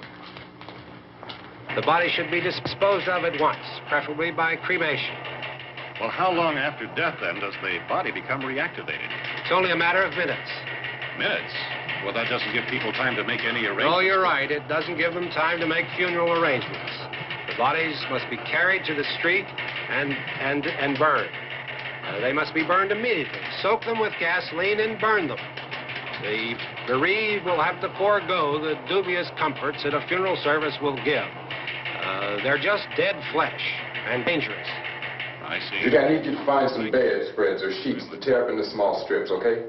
Speaker 2: The body should be disposed of at once, preferably by cremation.
Speaker 3: Well, how long after death, then, does the body become reactivated?
Speaker 2: It's only a matter of minutes.
Speaker 3: Minutes? Well, that doesn't give people time to make any arrangements.
Speaker 2: Oh, you're right. It doesn't give them time to make funeral arrangements. The bodies must be carried to the street and burned. They must be burned immediately. Soak them with gasoline and burn them. The bereaved will have to forego the dubious comforts that a funeral service will give. They're just dead flesh and dangerous.
Speaker 3: I see.
Speaker 7: Judy, I need you to find some bedspreads or sheets to tear up into small strips, okay?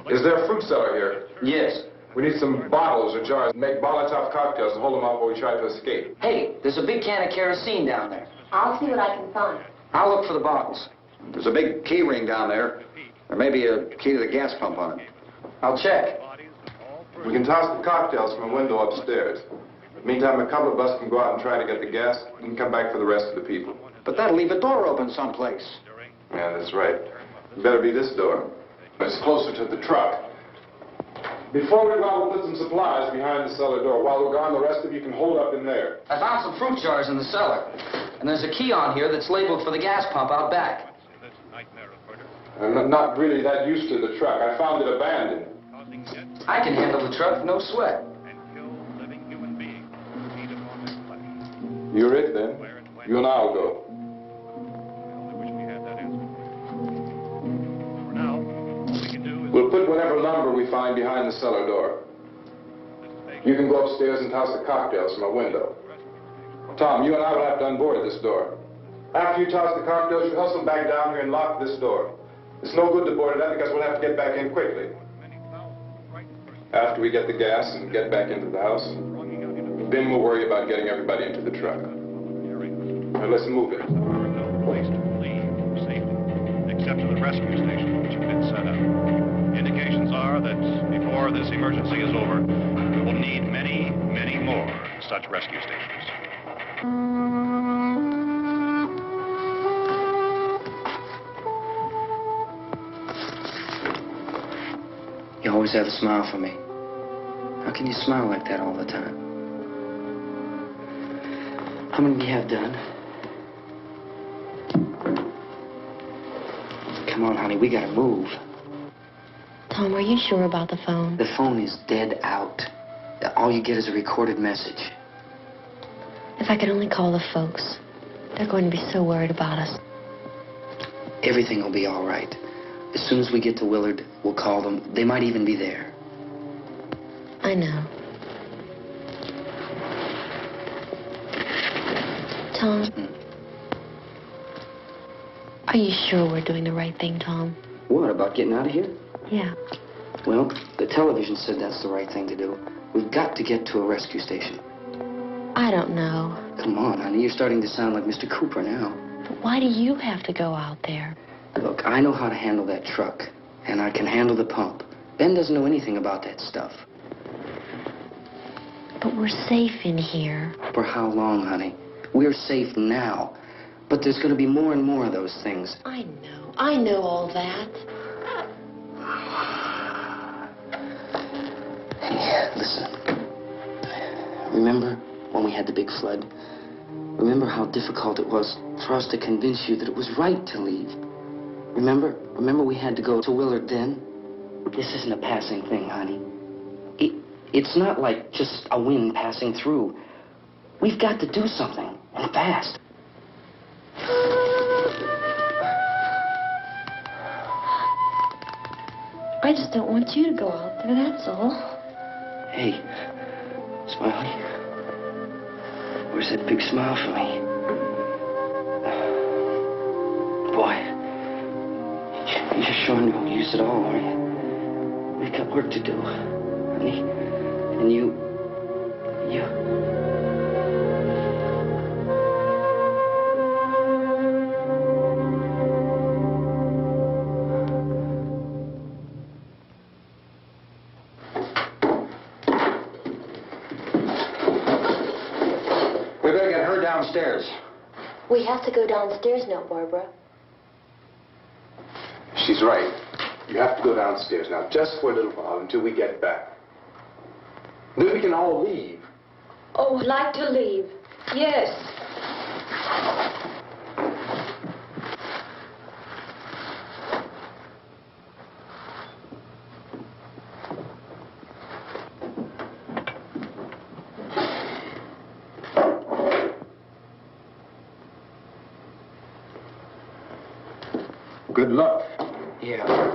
Speaker 7: Is there a fruit cellar here?
Speaker 8: Yes.
Speaker 7: We need some bottles or jars to make Molotov cocktails and hold them out while we try to escape.
Speaker 8: Hey, there's a big can of kerosene down there.
Speaker 5: I'll see what I can find.
Speaker 8: I'll look for the bottles.
Speaker 6: There's a big key ring down there. There may be a key to the gas pump on it.
Speaker 8: I'll check.
Speaker 7: We can toss the cocktails from a window upstairs. Meantime, a couple of us can go out and try to get the gas and come back for the rest of the people.
Speaker 6: But that'll leave a door open someplace.
Speaker 7: Yeah, that's right. It better be this door. It's closer to the truck. Before we go out, we'll put some supplies behind the cellar door. While we're gone, the rest of you can hold up in there.
Speaker 8: I found some fruit jars in the cellar. And there's a key on here that's labeled for the gas pump out back.
Speaker 7: I'm not really that used to the truck. I found it abandoned.
Speaker 8: I can handle the truck, no sweat.
Speaker 7: You're it, then. You and I'll go. We'll put whatever lumber we find behind the cellar door. You can go upstairs and toss the cocktails from a window. Tom, you and I will have to unboard this door. After you toss the cocktails, you hustle back down here and lock this door. It's no good to board it up because we'll have to get back in quickly. After we get the gas and get back into the house, then we'll worry about getting everybody into the truck. Now let's move it.
Speaker 3: Place to leave safely, except to the rescue stations which have been set up. Indications are that before this emergency is over, we will need many, many more such rescue stations.
Speaker 8: You always have a smile for me. How can you smile like that all the time? How many do you have done? Come on, honey, we gotta move.
Speaker 5: Tom, are you sure about the phone?
Speaker 8: The phone is dead out. All you get is a recorded message.
Speaker 5: If I could only call the folks. They're going to be so worried about us.
Speaker 8: Everything will be all right. As soon as we get to Willard, we'll call them. They might even be there.
Speaker 13: I know. Tom? Are you sure we're doing the right thing, Tom?
Speaker 8: What, about getting out of here?
Speaker 13: Yeah.
Speaker 8: Well, the television said that's the right thing to do. We've got to get to a rescue station.
Speaker 13: I don't know.
Speaker 8: Come on, honey. You're starting to sound like Mr. Cooper now.
Speaker 13: But why do you have to go out there?
Speaker 8: Look, I know how to handle that truck, and I can handle the pump. Ben doesn't know anything about that stuff.
Speaker 13: But we're safe in here.
Speaker 8: For how long, honey? We're safe now. But there's going to be more and more of those things.
Speaker 13: I know. I know all that.
Speaker 8: Hey, listen. Remember when we had the big flood? Remember how difficult it was for us to convince you that it was right to leave? Remember? Remember we had to go to Willard then? This isn't a passing thing, honey. It's not like just a wind passing through. We've got to do something, and fast.
Speaker 13: I just don't want you to go out there, that's all.
Speaker 8: Hey, Smiley. Where's that big smile for me? Boy, you're sure no use at all, are you? We've got work to do, honey. And you...
Speaker 6: We better get her downstairs.
Speaker 13: We have to go downstairs now, Barbara.
Speaker 4: She's right. You have to go downstairs now, just for a little while, until we get back. Then we can all leave.
Speaker 5: Oh, I'd like to leave. Yes.
Speaker 7: Good luck.
Speaker 8: Yeah.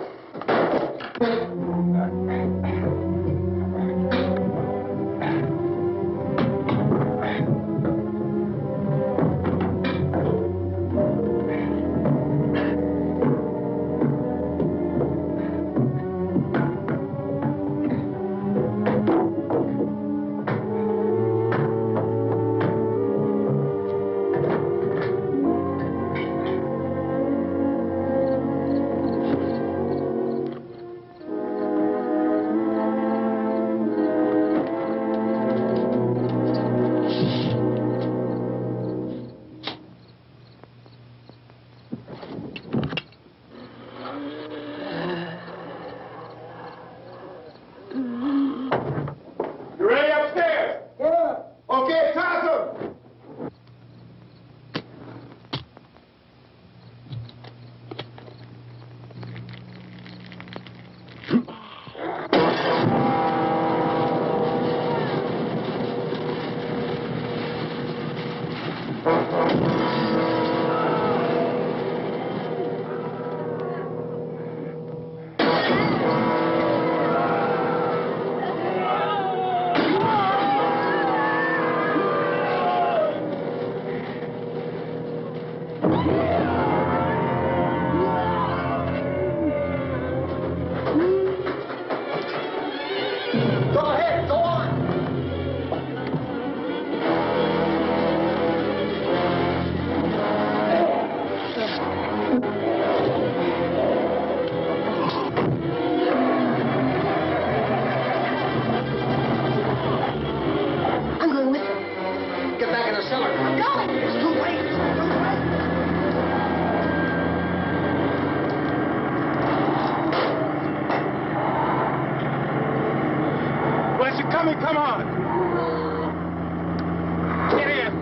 Speaker 7: Come on. Get in.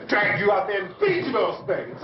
Speaker 7: Drag you out there and beat you those things.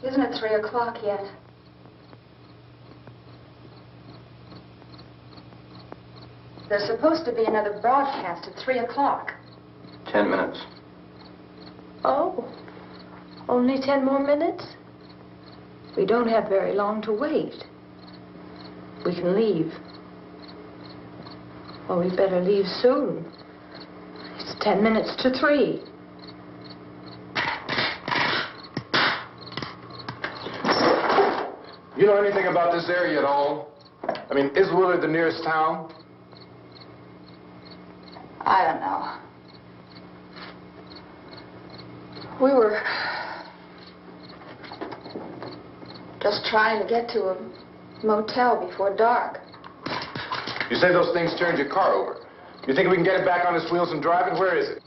Speaker 9: Isn't it 3 o'clock yet? There's supposed to be another broadcast at 3 o'clock.
Speaker 6: 10 minutes.
Speaker 5: Oh, only 10 more minutes? We don't have very long to wait. We can leave. Well, we better leave soon. It's 10 minutes to 3.
Speaker 7: You know anything about this area at all? I mean, is Willard the nearest town?
Speaker 9: I don't know. We were just trying to get to a motel before dark.
Speaker 7: You say those things turned your car over. You think we can get it back on its wheels and drive it? Where is it?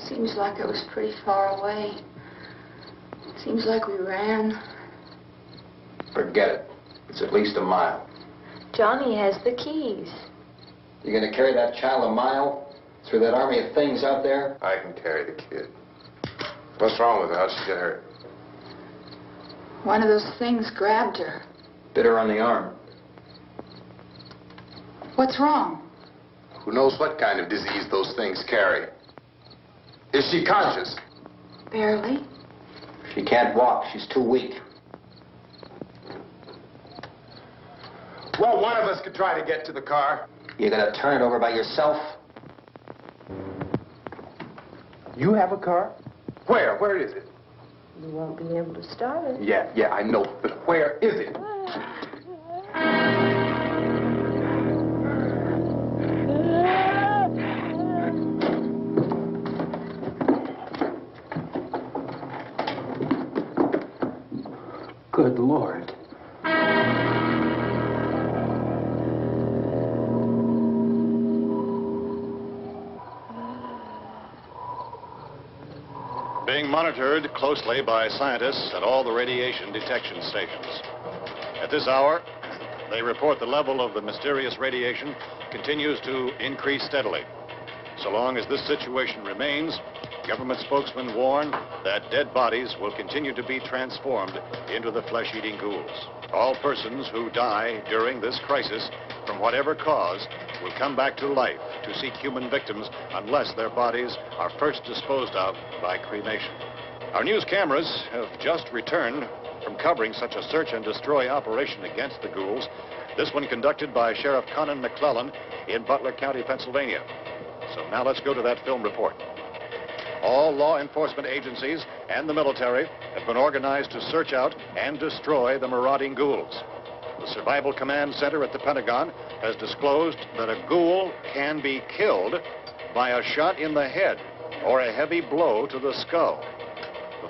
Speaker 9: Seems like it was pretty far away. Seems like we ran.
Speaker 6: Forget it. It's at least a mile.
Speaker 5: Johnny has the keys.
Speaker 6: You gonna carry that child a mile through that army of things out there?
Speaker 7: I can carry the kid. What's wrong with her? How'd she get hurt?
Speaker 9: One of those things grabbed her.
Speaker 6: Bit her on the arm.
Speaker 9: What's wrong?
Speaker 7: Who knows what kind of disease those things carry? Is she conscious?
Speaker 9: Barely.
Speaker 6: She can't walk. She's too weak.
Speaker 7: Well, one of us could try to get to the car.
Speaker 6: You gonna turn it over by yourself?
Speaker 7: You have a car? Where? Where is it?
Speaker 5: You won't be able to start it.
Speaker 7: Yeah, I know. But where is it?
Speaker 4: Good Lord.
Speaker 3: being monitored closely by scientists at all the radiation detection stations. At this hour, they report the level of the mysterious radiation continues to increase steadily. So long as this situation remains, government spokesmen warn that dead bodies will continue to be transformed into the flesh-eating ghouls. All persons who die during this crisis, from whatever cause, will come back to life to seek human victims unless their bodies are first disposed of by cremation. Our news cameras have just returned from covering such a search and destroy operation against the ghouls, this one conducted by Sheriff Conan McClellan in Butler County, Pennsylvania. So now let's go to that film report. All law enforcement agencies and the military have been organized to search out and destroy the marauding ghouls. The Survival Command Center at the Pentagon has disclosed that a ghoul can be killed by a shot in the head or a heavy blow to the skull.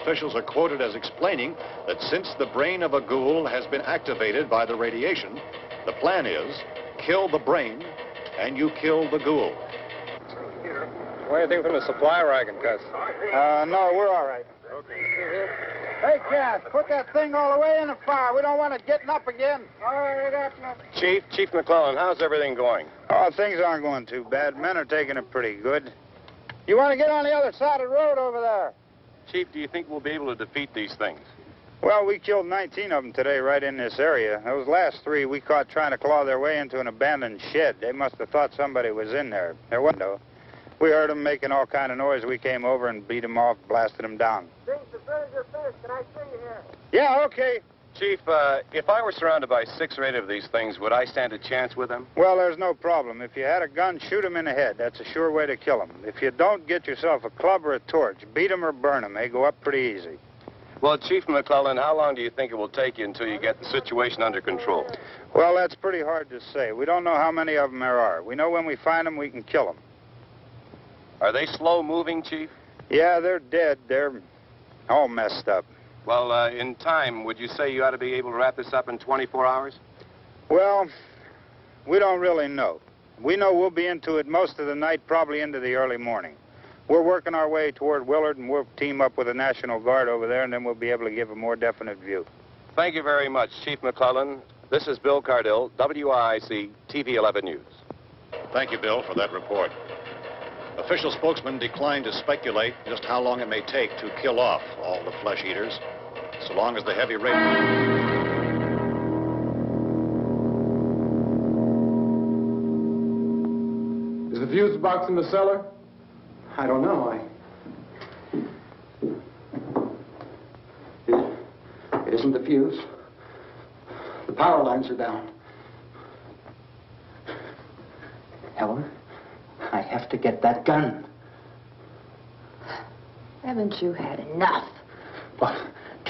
Speaker 3: Officials are quoted as explaining that since the brain of a ghoul has been activated by the radiation, the plan is kill the brain and you kill the ghoul.
Speaker 2: What do you think from the supply wagon, Gus?
Speaker 12: No, we're all right. Hey, Cass, put that thing all the way in the fire. We don't want it getting up again. All right, we got nothing.
Speaker 2: Chief McClellan, how's everything going?
Speaker 12: Oh, things aren't going too bad. Men are taking it pretty good. You want to get on the other side of the road over there?
Speaker 2: Chief, do you think we'll be able to defeat these things?
Speaker 12: Well, we killed 19 of them today right in this area. Those last 3 we caught trying to claw their way into an abandoned shed. They must have thought somebody was in there. There wasn't, though. We heard them making all kind of noise. We came over and beat them off, blasted them down.
Speaker 14: James, as soon as you're finished, can I see you here?
Speaker 12: Yeah, okay.
Speaker 2: Chief, if I were surrounded by 6 or 8 of these things, would I stand a chance with them?
Speaker 12: Well, there's no problem. If you had a gun, shoot them in the head. That's a sure way to kill them. If you don't, get yourself a club or a torch. Beat them or burn them. They go up pretty easy.
Speaker 2: Well, Chief McClellan, how long do you think it will take you until you get the situation under control?
Speaker 12: Well, that's pretty hard to say. We don't know how many of them there are. We know when we find them, we can kill them.
Speaker 2: Are they slow-moving, Chief?
Speaker 12: Yeah, they're dead. They're all messed up.
Speaker 2: Well, in time, would you say you ought to be able to wrap this up in 24 hours?
Speaker 12: Well, we don't really know. We know we'll be into it most of the night, probably into the early morning. We're working our way toward Willard, and we'll team up with the National Guard over there, and then we'll be able to give a more definite view.
Speaker 2: Thank you very much, Chief McClellan. This is Bill Cardill, WIC TV 11 News. Thank you, Bill, for that report. Official spokesman declined to speculate just how long it may take to kill off all the flesh eaters, so long as the heavy rain...
Speaker 7: Is the fuse box in the cellar?
Speaker 6: I don't know. It isn't the fuse. The power lines are down. Helen, I have to get that gun.
Speaker 5: Haven't you had enough?
Speaker 6: But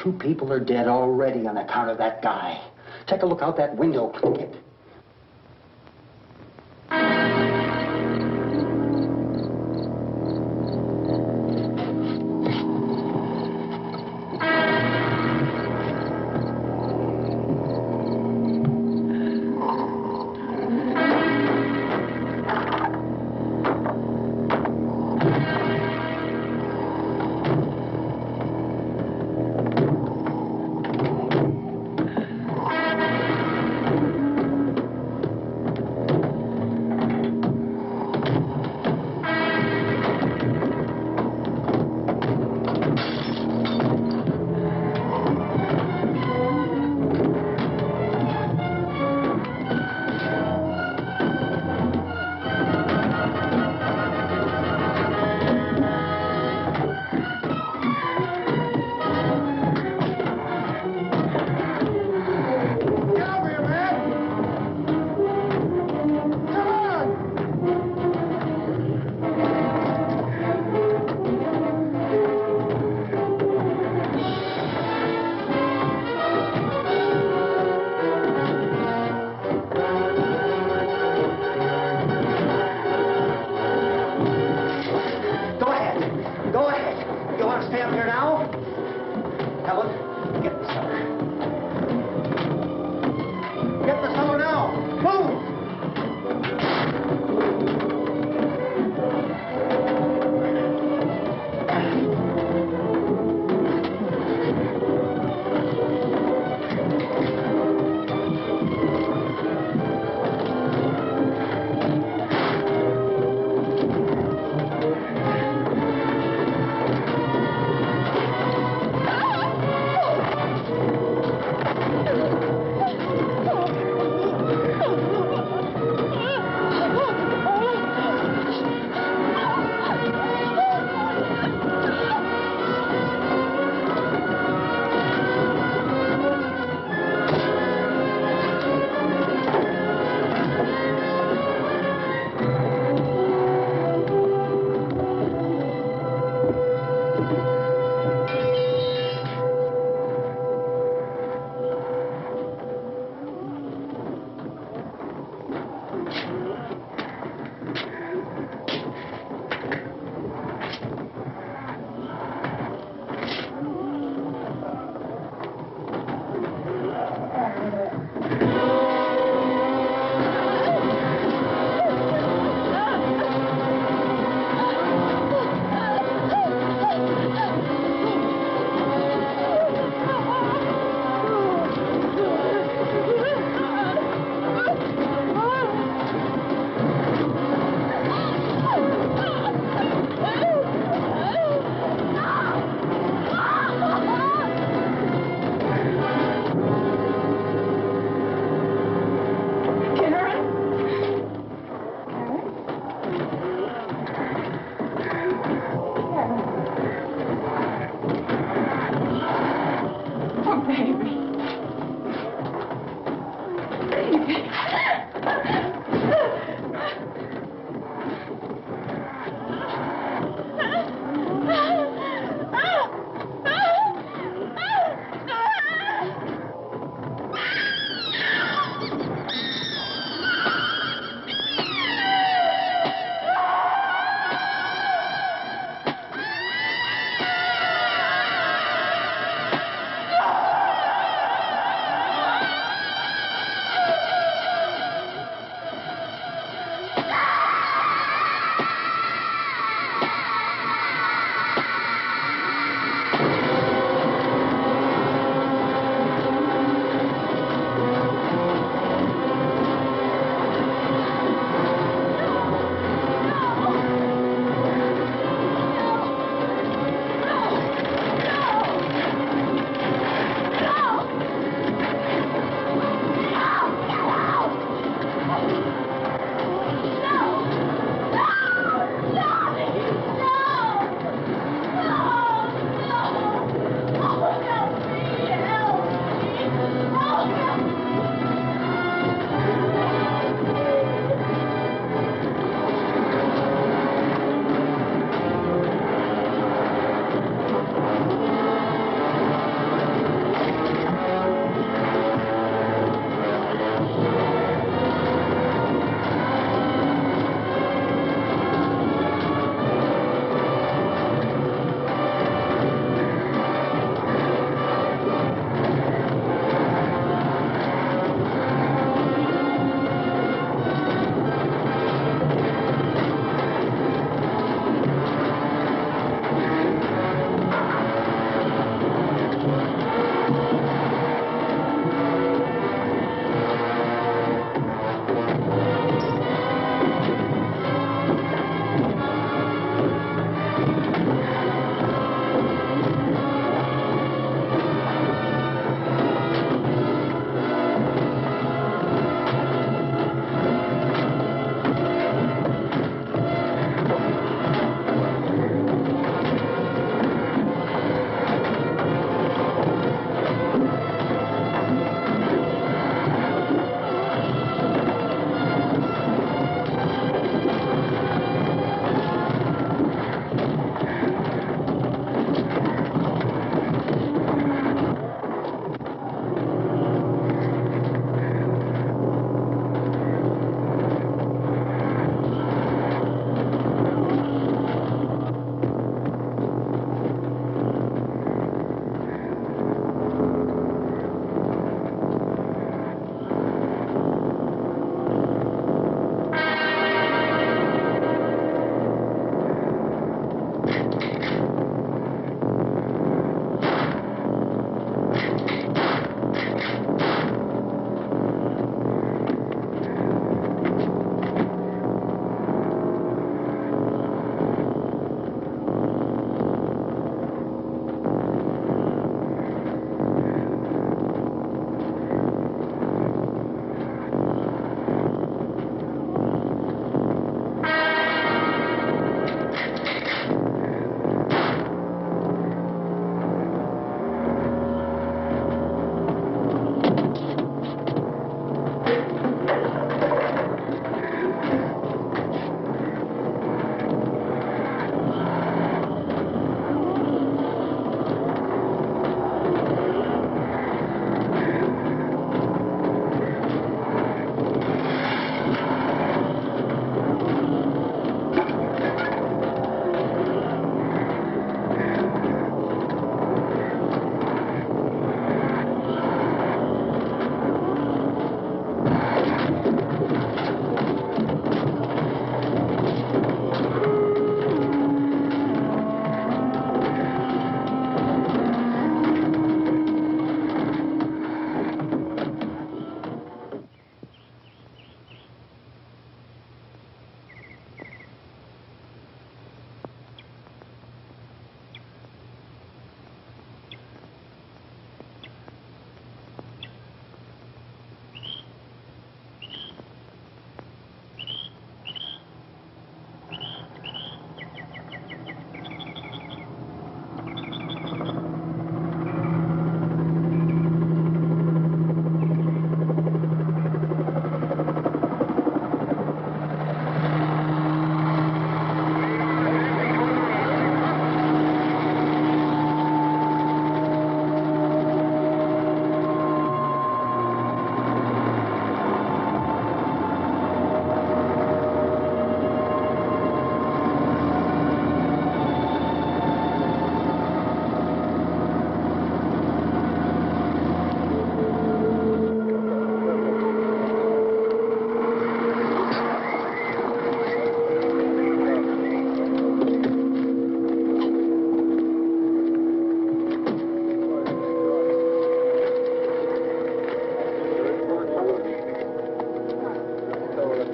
Speaker 6: 2 people are dead already on account of that guy. Take a look out that window, click it.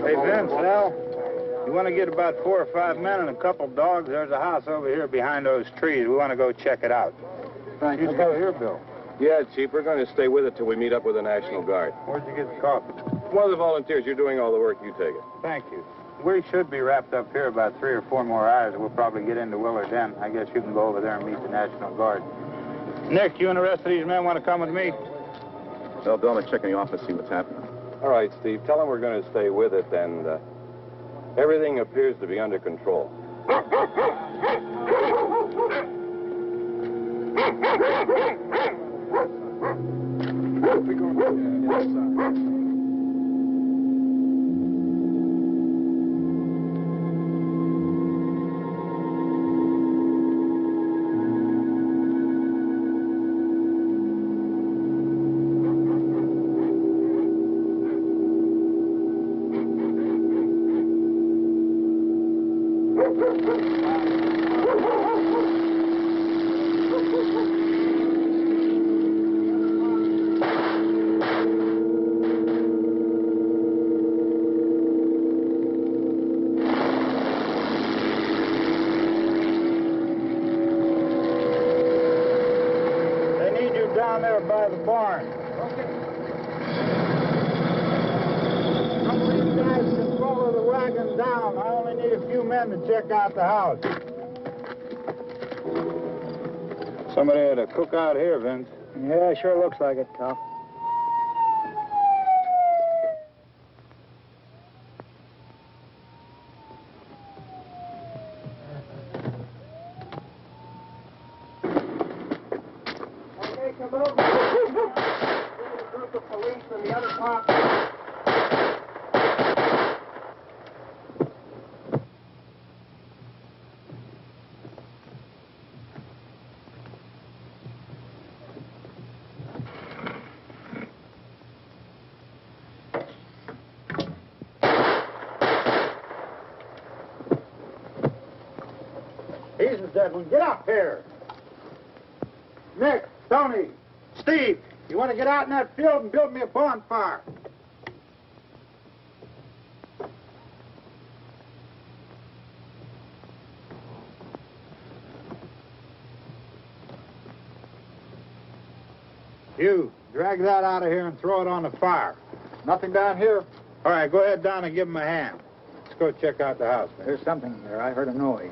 Speaker 12: Hey, Vince, Al, you want to get about 4 or 5 men and a couple dogs? There's a house over here behind those trees. We want to go check it out.
Speaker 15: Thank you.
Speaker 12: You go here, Bill.
Speaker 15: Yeah, Chief, we're going to stay with it till we meet up with the National Guard.
Speaker 12: Where'd you get the coffee?
Speaker 15: One of the volunteers, you're doing all the work, you take it.
Speaker 12: Thank you. We should be wrapped up here about 3 or 4 more hours. We'll probably get into Willard then. I guess you can go over there and meet the National Guard. Nick, you and the rest of these men want to come with me?
Speaker 15: Well, Bill, let's check in the office, see what's happening. All right, Steve, tell them we're going to stay with it, and everything appears to be under control.
Speaker 12: Down there by the barn. Okay. Some of these guys can follow the wagon down. I only need a few men to check out the house. Somebody had a cook out here, Vince.
Speaker 15: Yeah, sure looks like it, Tom.
Speaker 12: He's the dead one. Get up here. Nick, Tony, Steve, you want to get out in that field and build me a bonfire? You, drag that out of here and throw it on the fire.
Speaker 15: Nothing down here.
Speaker 12: All right, go ahead down and give him a hand. Let's go check out the house.
Speaker 15: There's something there. I heard a noise.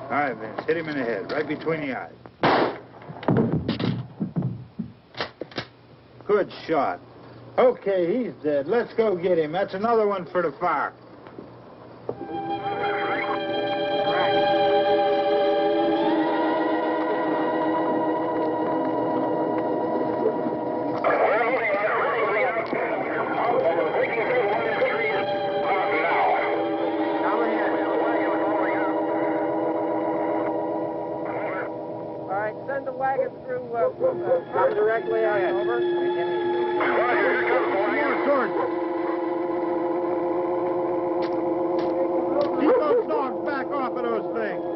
Speaker 12: All right, Vince, hit him in the head, right between the eyes. Good shot. Okay, he's dead. Let's go get him. That's another one for the fire.
Speaker 14: Send the wagon through come directly on over.
Speaker 12: Keep those dogs back off of those things.